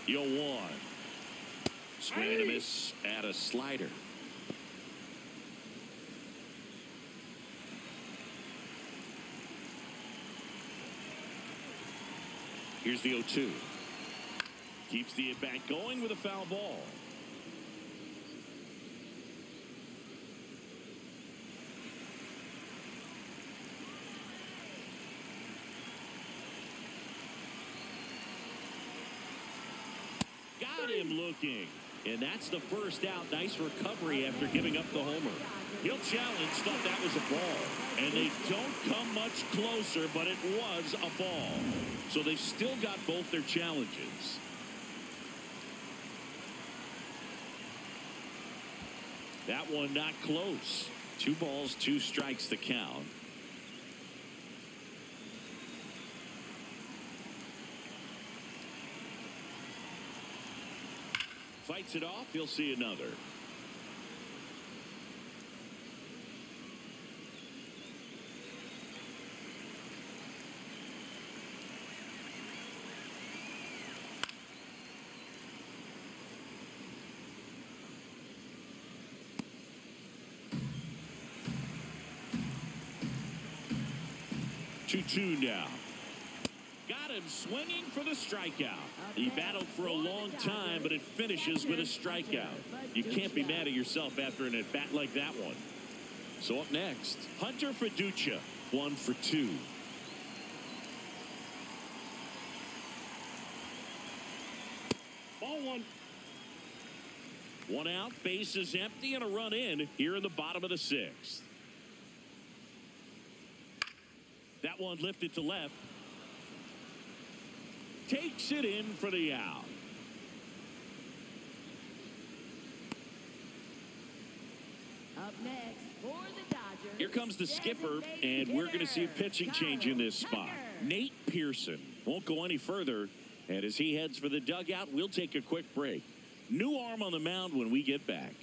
You'll one. Swing and a miss at a slider. Here's the 0-2. Keeps the at-bat going with a foul ball. Got him looking. And that's the first out. Nice recovery after giving up the homer. He'll challenge. Thought that was a ball. And they don't come much closer, but it was a ball. So they've still got both their challenges. That one not close. 2 balls, 2 strikes to count. Fights it off. He'll see another. Two now. Got him swinging for the strikeout. He battled for a long time, but it finishes with a strikeout. You can't be mad at yourself after an at-bat like that one. So up next, Hunter Fiducia, 1 for 2. Ball 1. 1 out, bases empty, and a run in here in the bottom of the 6th. That one lifted to left. Takes it in for the out. Up next for the Dodgers. Here comes the skipper, and we're going to see a pitching change in this spot. Nate Pearson won't go any further, and as he heads for the dugout, we'll take a quick break. New arm on the mound when we get back.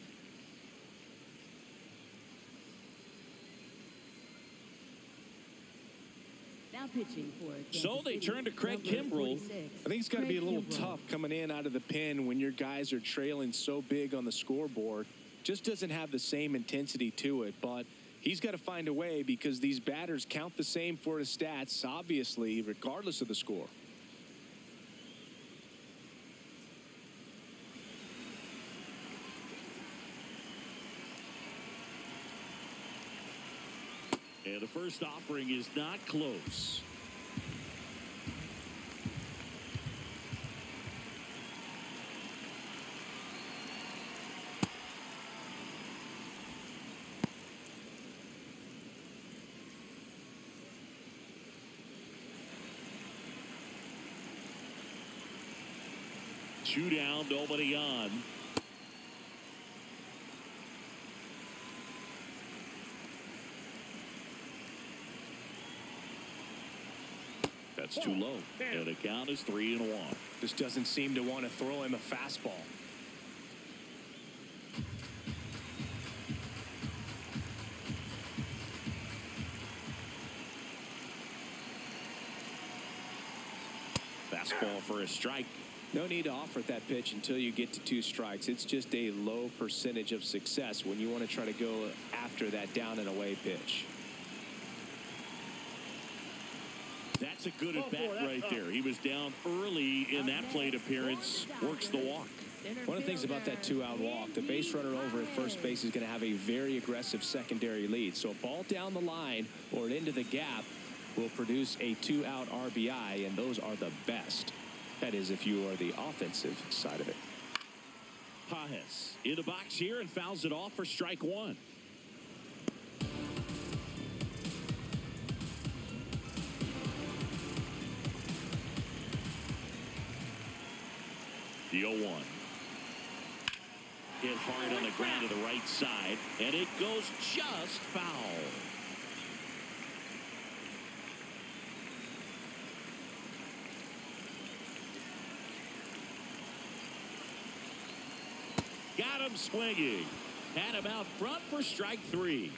Now pitching for So they turn to Craig Kimbrell. I think it's got to be a little tough coming in out of the pen when your guys are trailing so big on the scoreboard. Just doesn't have the same intensity to it, but he's got to find a way because these batters count the same for his stats, obviously, regardless of the score. And the first offering is not close. Two down, nobody on. That's too low. And the count is 3-1. Just doesn't seem to want to throw him a fastball. Fastball for a strike. No need to offer that pitch until you get to 2 strikes. It's just a low percentage of success when you want to try to go after that down and away pitch. That's a good at bat right there. He was down early in that plate appearance. Works the walk. One of the things about that 2-out walk, the base runner over at first base is going to have a very aggressive secondary lead. So a ball down the line or into the gap will produce a 2-out RBI, and those are the best. That is, if you are the offensive side of it. Pages in the box here and fouls it off for strike 1. The 0-1. Hit hard on the ground to the right side, and it goes just foul. Got him swinging. Had him out front for strike 3.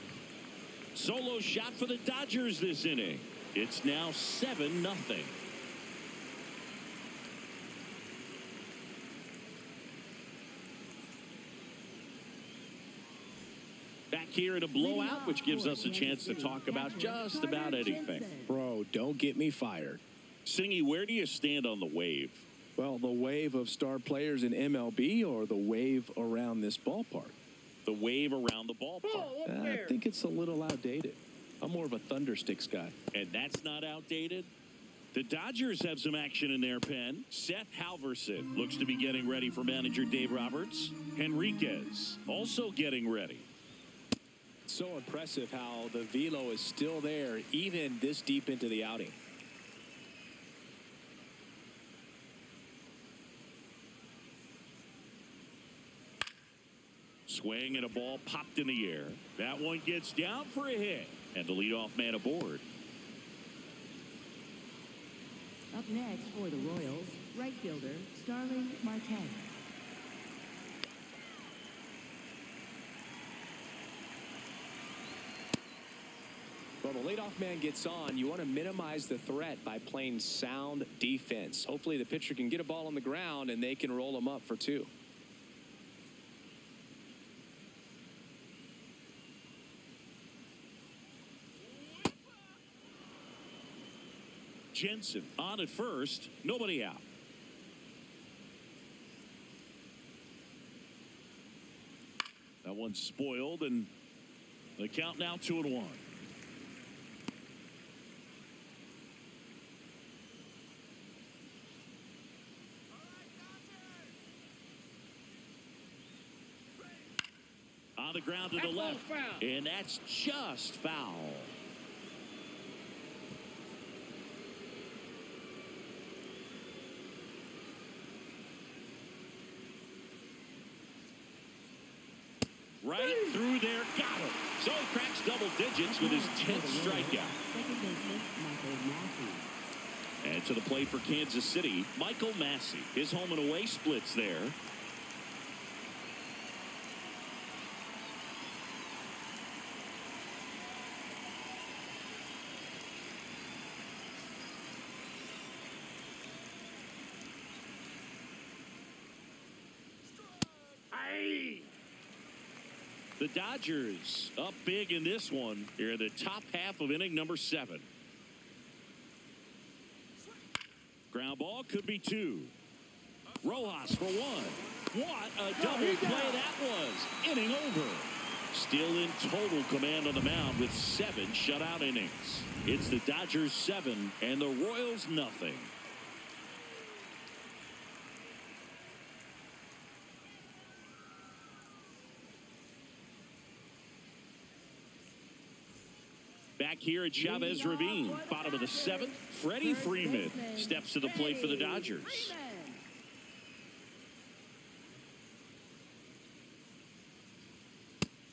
Solo shot for the Dodgers this inning. It's now 7-0. Back here in a blowout, which gives us a chance to talk about just about anything. Bro, don't get me fired. Singy, where do you stand on the wave? Well, the wave of star players in MLB or the wave around this ballpark? The wave around the ballpark. I think it's a little outdated. I'm more of a Thundersticks guy. And that's not outdated? The Dodgers have some action in their pen. Seth Halverson looks to be getting ready for manager Dave Roberts. Henriquez also getting ready. So impressive how the velo is still there even this deep into the outing. Swing and a ball popped in the air. That one gets down for a hit. And the leadoff man aboard. Up next for the Royals, right fielder Starling Marte. Well, the leadoff man gets on. You want to minimize the threat by playing sound defense. Hopefully the pitcher can get a ball on the ground and they can roll him up for 2. Jensen on at first. Nobody out. That one's spoiled, and the count now 2-1. On the ground to the left, and that's just foul. Right through there, got him. So he cracks double digits with his 10th strikeout. Second baseman Michael Massey. And to the plate for Kansas City, Michael Massey. His home and away splits there. The Dodgers up big in this one here in the top half of inning number 7. Ground ball could be 2. Rojas for 1. What a double play that was. Inning over. Still in total command on the mound with 7 shutout innings. It's the Dodgers 7 and the Royals nothing. Back here at Chavez Ravine, bottom of the 7th, Freddie Freeman steps to the plate for the Dodgers.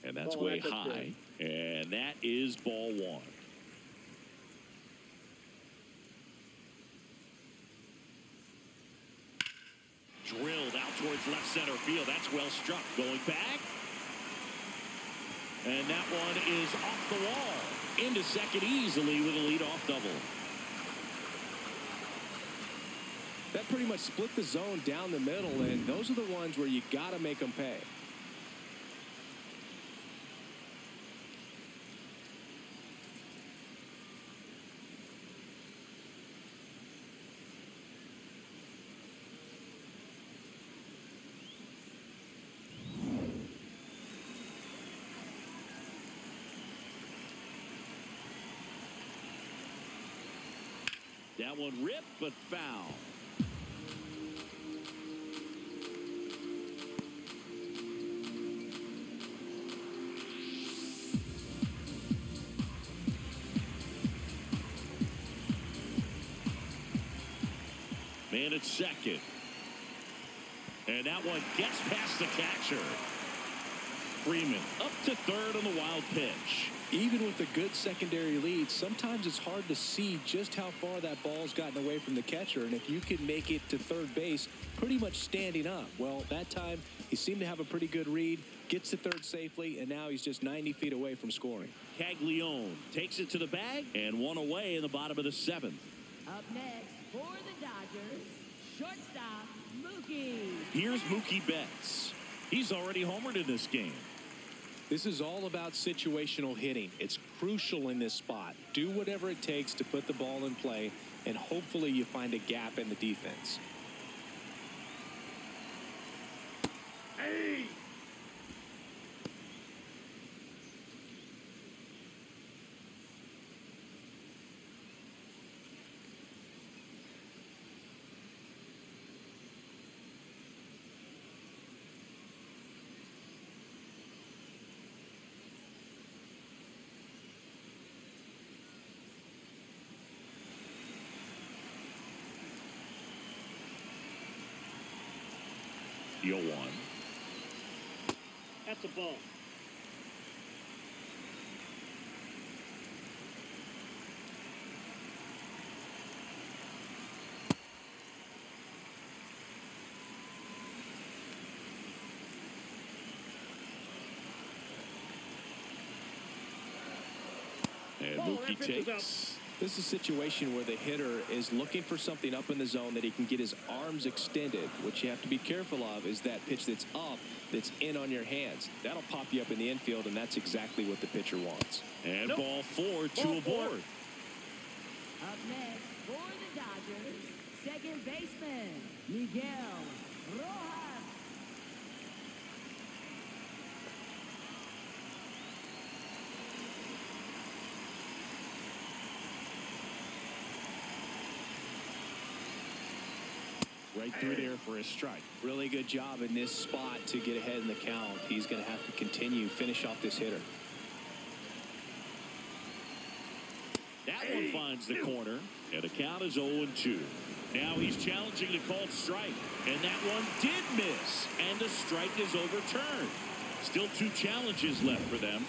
And that's way high. And that is ball 1. Drilled out towards left center field. That's well struck. Going back. And that one is off the wall. Into second easily with a leadoff double. That pretty much split the zone down the middle, and those are the ones where you got to make them pay. That one ripped, but foul. Man at second. And that one gets past the catcher. Freeman up to third on the wild pitch. Even with a good secondary lead, sometimes it's hard to see just how far that ball's gotten away from the catcher. And if you can make it to third base pretty much standing up, well, that time he seemed to have a pretty good read, gets to third safely, and now he's just 90 feet away from scoring. Caglione takes it to the bag and one away in the bottom of the 7th. Up next for the Dodgers, shortstop Mookie. Here's Mookie Betts. He's already homered in this game. This is all about situational hitting. It's crucial in this spot. Do whatever it takes to put the ball in play, and hopefully you find a gap in the defense. Hey! The 0-1. That's a ball. And Ball, Mookie that pitch is out. takes. This is a situation where the hitter is looking for something up in the zone that he can get his arms extended. What you have to be careful of is that pitch that's up, that's in on your hands. That'll pop you up in the infield, and that's exactly what the pitcher wants. And Nope. ball 4, 2 Ball aboard. Up next for the Dodgers, second baseman Miguel Rojas. Right through there for a strike. Really good job in this spot to get ahead in the count. He's going to have to finish off this hitter. That one finds the corner, and the count is 0-2. Now he's challenging the called strike, and that one did miss, and the strike is overturned. Still 2 challenges left for them.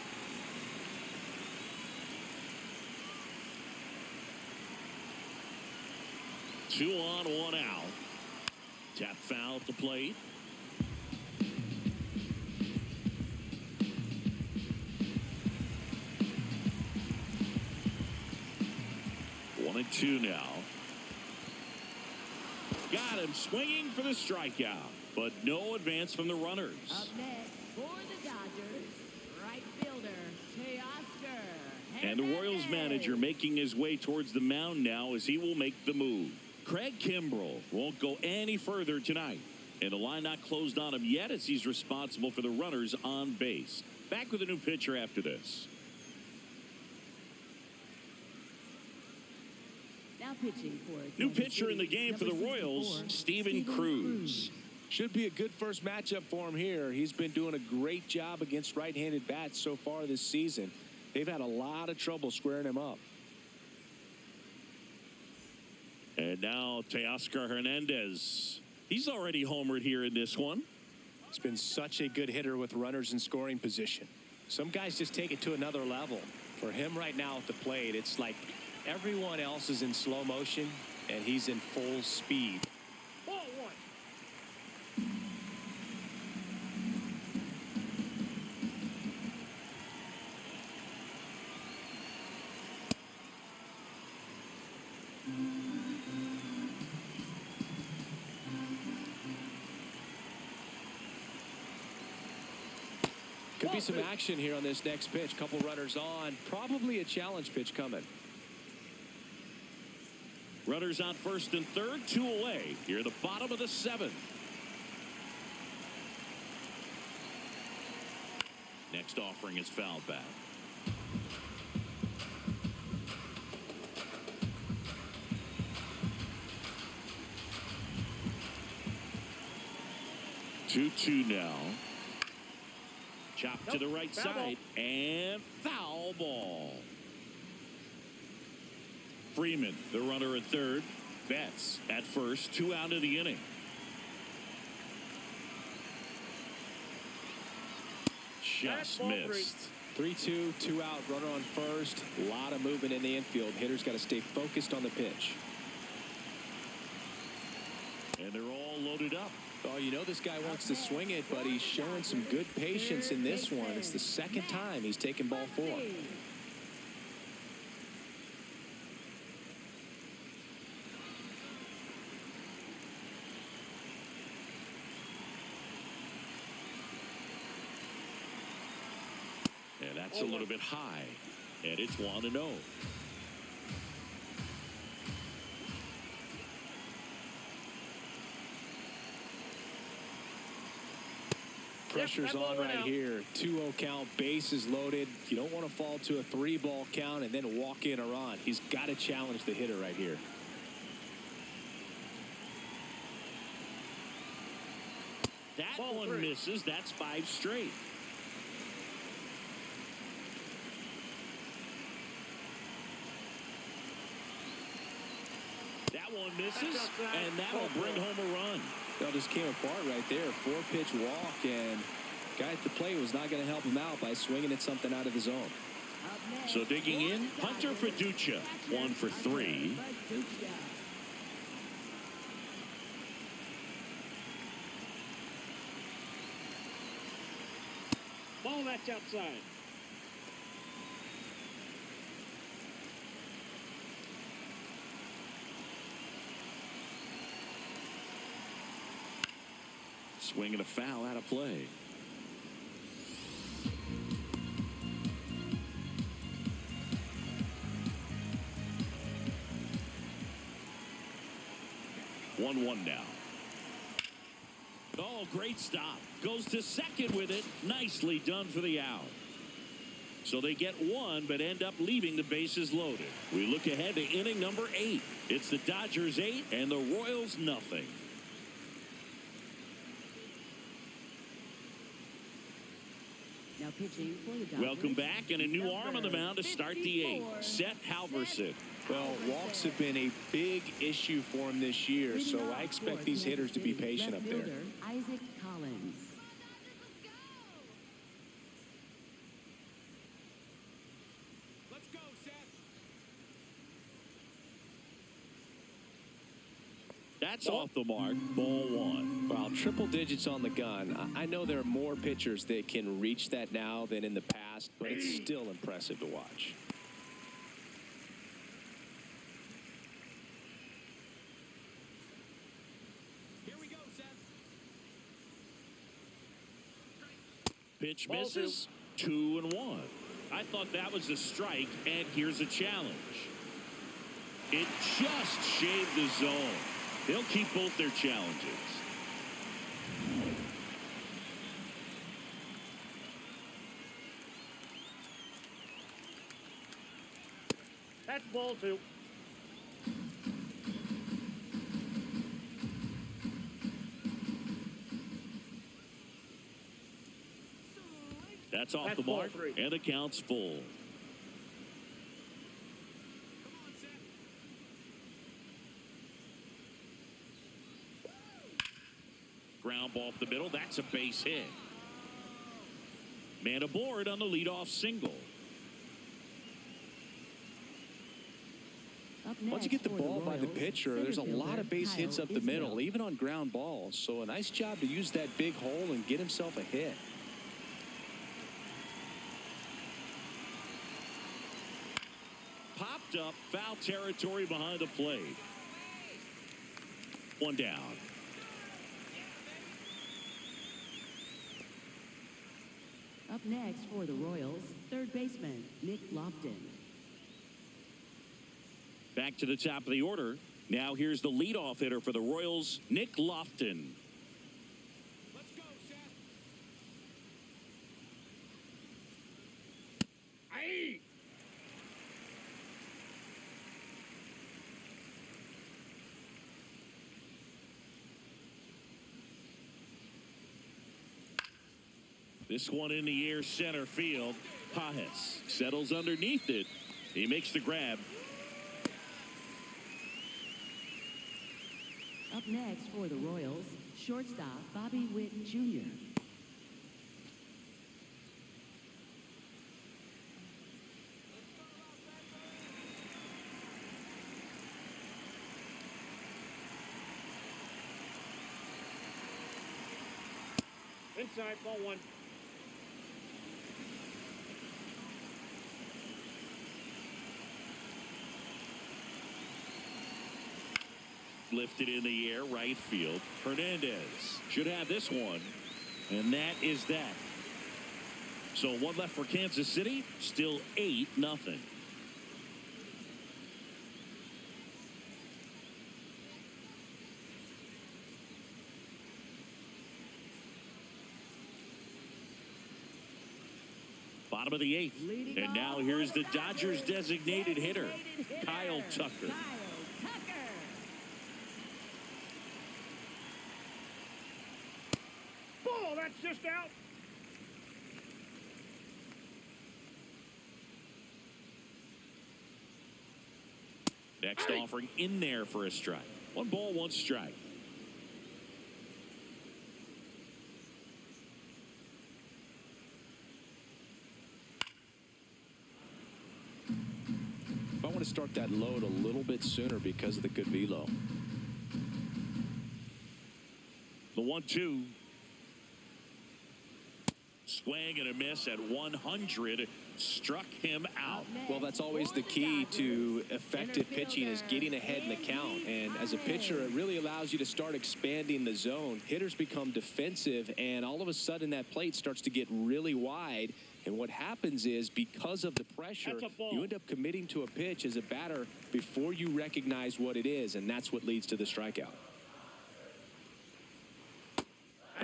Two on, 1 out. Tap foul at the plate. One and 2 now. Got him swinging for the strikeout, but no advance from the runners. Up next for the Dodgers, right fielder Teoscar. And the Royals manager making his way towards the mound now as he will make the move. Craig Kimbrell won't go any further tonight. And the line not closed on him yet as he's responsible for the runners on base. Back with a new pitcher after this. Now pitching for New Kansas pitcher in the City, game for the number Royals, 64, Steven Cruz. Should be a good first matchup for him here. He's been doing a great job against right-handed bats so far this season. They've had a lot of trouble squaring him up. And now Teoscar Hernandez. He's already homered here in this one. He's been such a good hitter with runners in scoring position. Some guys just take it to another level. For him right now at the plate, it's like everyone else is in slow motion and he's in full speed. Ball one. Could be some action here on this next pitch. Couple runners on. Probably a challenge pitch coming. Runners on first and third, 2 away. Here at the bottom of the 7th. Next offering is fouled back. Two now. Chop to the right side and foul ball. Freeman, the runner at third. Betts at first, 2 out of the inning. Just missed. 3-2, 2 out, runner on first. A lot of movement in the infield. Hitter's got to stay focused on the pitch. And they're all loaded up. Oh, you know this guy wants to swing it, but he's showing some good patience in this one. It's the second time he's taken ball 4. And that's a little bit high. And it's 1-0. Pressure's on right here. 2-0 count, bases loaded. You don't want to fall to a 3-ball count and then walk in or on. He's got to challenge the hitter right here. That one misses. That's 5 straight. That one misses, and that'll bring home a run. That just came apart right there. 4-pitch walk, and guy at the plate was not going to help him out by swinging at something out of the zone. So digging in, Hunter Fiducia, 1 for 3. Ball that's outside. Swing and a foul out of play. One now. Oh, great stop. Goes to second with it. Nicely done for the out. So they get 1, but end up leaving the bases loaded. We look ahead to inning number 8. It's the Dodgers 8 and the Royals nothing. Now pitching for the Dodgers. Welcome back, and a new arm on the mound to start the 8th. Seth Halverson. Well, walks have been a big issue for him this year, so I expect these hitters to be patient up there. Isaac Collins. Let's go, Seth. That's off the mark. Ball 1. Well, triple digits on the gun. I know there are more pitchers that can reach that now than in the past, but it's still impressive to watch. Here we go, Seth. Pitch misses. 2-1. I thought that was a strike, and here's a challenge. It just shaved the zone. They'll keep both their challenges. Ball 2. That's off the mark, and the count's full. Ground ball up the middle. That's a base hit. Man aboard on the leadoff single. Once you get the ball by the pitcher, there's a lot of base hits up the middle, even on ground balls. So a nice job to use that big hole and get himself a hit. Popped up, foul territory behind the plate. One down. Up next for the Royals, third baseman Nick Lofton. Back to the top of the order. Now here's the leadoff hitter for the Royals, Nick Lofton. Let's go, Seth. Aye. This one in the air, center field. Pajes settles underneath it. He makes the grab. Up next for the Royals, shortstop Bobby Witt Jr. Inside, ball 1. Lifted in the air, right field. Hernandez should have this one. And that is that. So one left for Kansas City. Still 8-0. Bottom of the 8th. And now here's the Dodgers designated hitter, Kyle Tucker. Ball, that's just out. Next offering in there for a strike. 1 ball, 1 strike. I want to start that load a little bit sooner because of the good velo. The 1-2. Swing and a miss at 100. Struck him out. Well, that's always the key to effective pitching, is getting ahead in the count. And as a pitcher, it really allows you to start expanding the zone. Hitters become defensive, and all of a sudden that plate starts to get really wide. And what happens is, because of the pressure, you end up committing to a pitch as a batter before you recognize what it is, and that's what leads to the strikeout.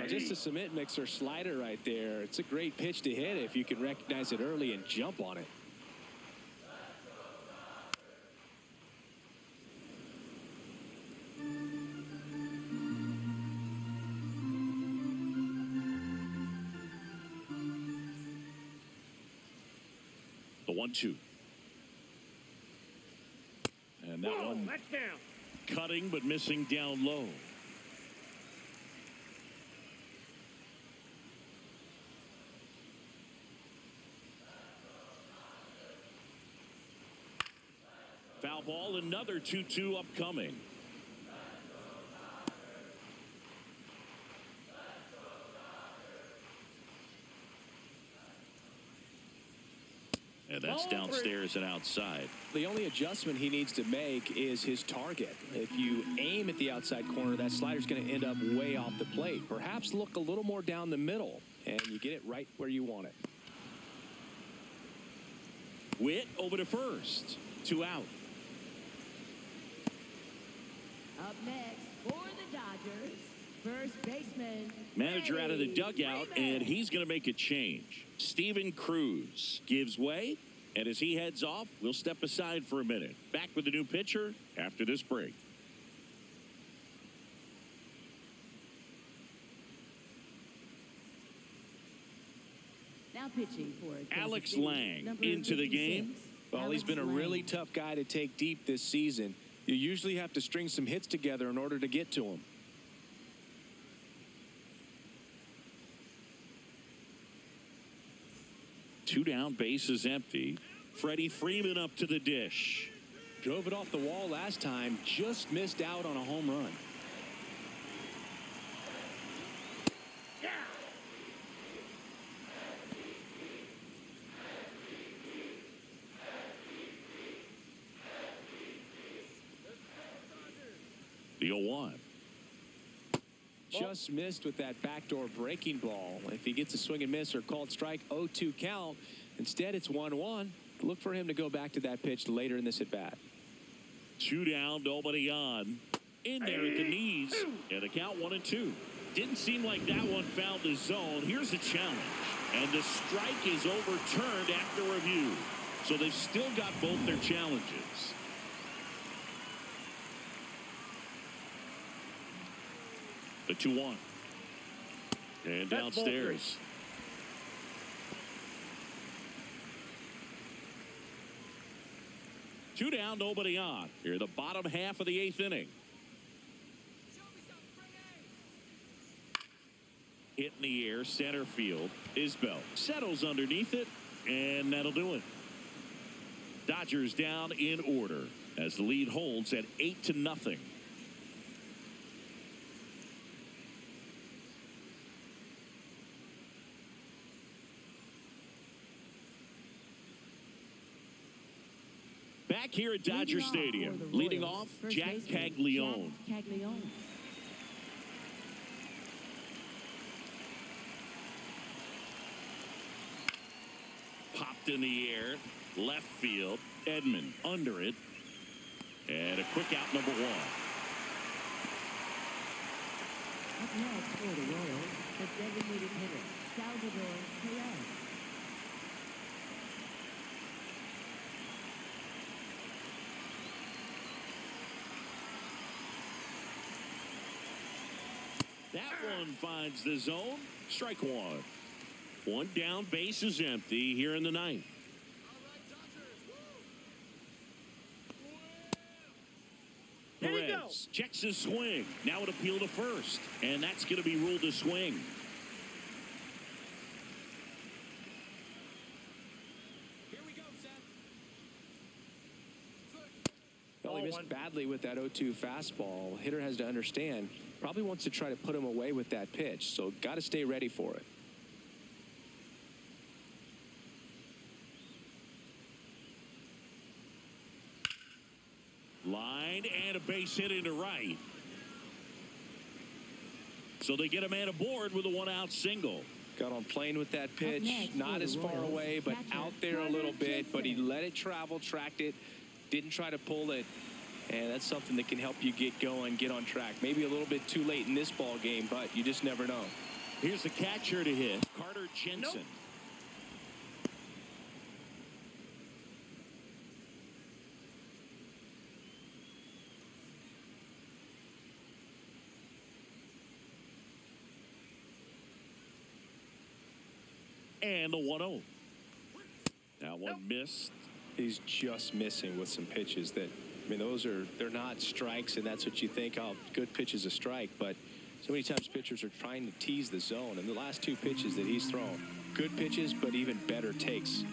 Just a cement mixer slider right there. It's a great pitch to hit if you can recognize it early and jump on it. The 1-2. And that one that's down. Cutting but missing down low. Foul ball, another 2-2 upcoming. And that's downstairs and outside. The only adjustment he needs to make is his target. If you aim at the outside corner, that slider's going to end up way off the plate. Perhaps look a little more down the middle, and you get it right where you want it. Witt over to first. 2 out. Up next for the Dodgers, first baseman. Manager out of the dugout, and he's going to make a change. Steven Cruz gives way, And as he heads off, we'll step aside for a minute. Back with the new pitcher after this break. Now pitching for Alex Lang into the game. Well, he's been a really tough guy to take deep this season. You usually have to string some hits together in order to get to him. Two down, bases empty. Freddie Freeman up to the dish. Drove it off the wall last time, just missed out on a home run. The 0-1. Just missed with that backdoor breaking ball. If he gets a swing and miss or called strike, 0-2 count. Instead, it's 1-1. Look for him to go back to that pitch later in this at-bat. 2 down, nobody on. In there at the knees. And the count 1-2. Didn't seem like that one found the zone. Here's the challenge. And the strike is overturned after review. So they've still got both their challenges. The 2-1. And downstairs. Two down, nobody on. Here, the bottom half of the 8th inning. Hit in the air, center field. Isbell settles underneath it, and that'll do it. Dodgers down in order as the lead holds at 8-0. Back here at Dodger Stadium, leading off, Jack Caglione. Popped in the air, left field, Edman under it, and a quick out, number 1. Up next for the Royals, the designated hitter, Salvador Perez. That one finds the zone. Strike 1. 1 down, base is empty here in the 9th. Perez checks his swing. Now an appeal to first. And that's going to be ruled a swing. Well, he missed badly with that 0-2 fastball. Hitter has to understand, probably wants to try to put him away with that pitch, so got to stay ready for it. Line and a base hit into right. So they get a man aboard with a 1-out single. Got on plane with that pitch, not as far away, but out there a little bit, but he let it travel, tracked it, didn't try to pull it. And that's something that can help you get going, get on track. Maybe a little bit too late in this ball game, but you just never know. Here's the catcher to hit, Carter Jensen. Nope. And the 1-0. That one missed. He's just missing with some pitches that, I mean, they're not strikes, and that's what you think, oh, good pitch is a strike, but so many times pitchers are trying to tease the zone, and the last 2 pitches that he's thrown, good pitches, but even better takes.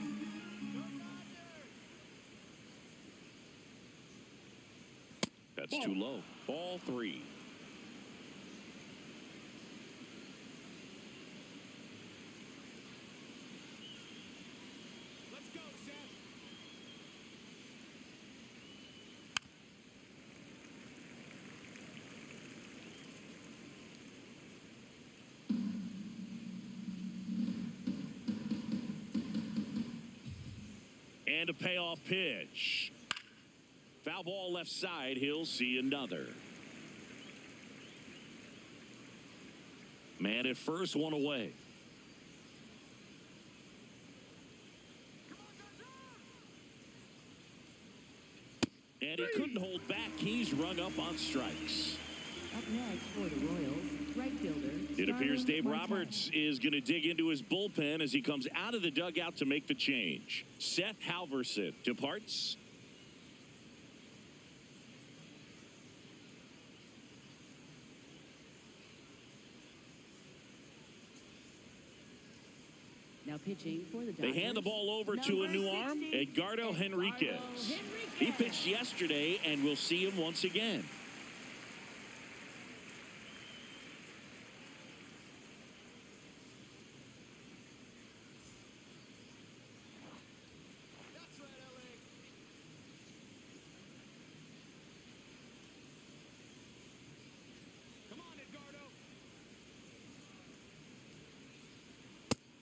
That's too low. Ball 3. And a payoff pitch. Foul ball left side. He'll see another. Man at first, 1 away. hung up on strikes. Up next for the Royals, right fielder. It appears Starling Dave Marte. Roberts is going to dig into his bullpen as he comes out of the dugout to make the change. Seth Halverson departs. Now pitching for the They Dodgers. hand the ball over to a new arm, Edgardo Henriquez. He pitched yesterday, and we'll see him once again.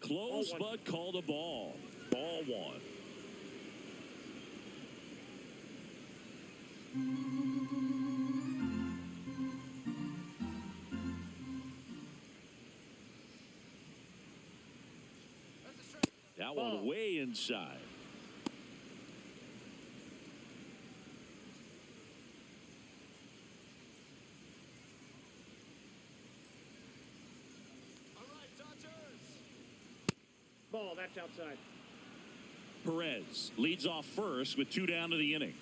Close, but called a ball. Ball one. That one way inside. Ball, that's outside. Perez leads off first with 2 down to the inning.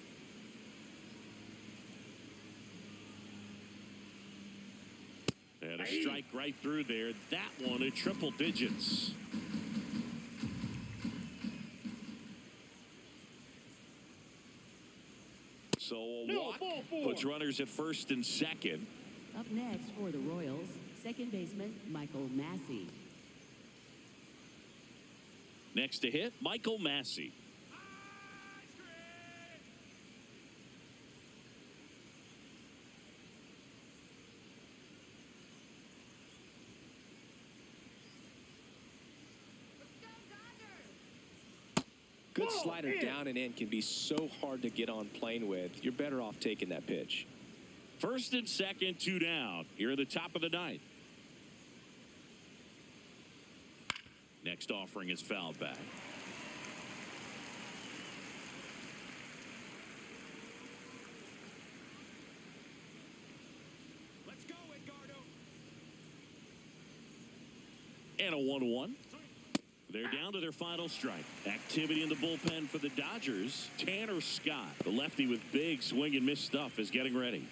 And a strike right through there. That one at triple digits. So a walk puts runners at first and second. Up next for the Royals, second baseman Michael Massey. Next to hit, Michael Massey. Good slider down and in can be so hard to get on plane with. You're better off taking that pitch. First and second, 2 down. Here at the top of the ninth. Next offering is fouled back. Let's go, Edgardo. And a 1-1. They're down to their final strike. Activity in the bullpen for the Dodgers. Tanner Scott, the lefty with big swing and miss stuff, is getting ready.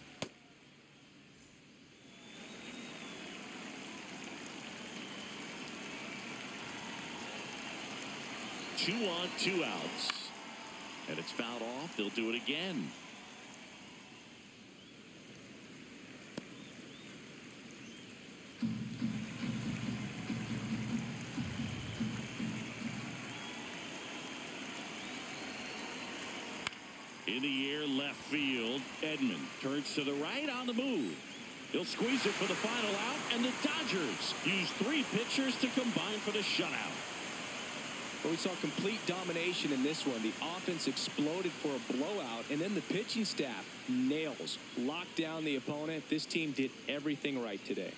Two on, 2 outs. And it's fouled off. They'll do it again. In the air, left field. Edman turns to the right on the move. He'll squeeze it for the final out, and the Dodgers use 3 pitchers to combine for the shutout. Well, we saw complete domination in this one. The offense exploded for a blowout, and then the pitching staff nails, locked down the opponent. This team did everything right today.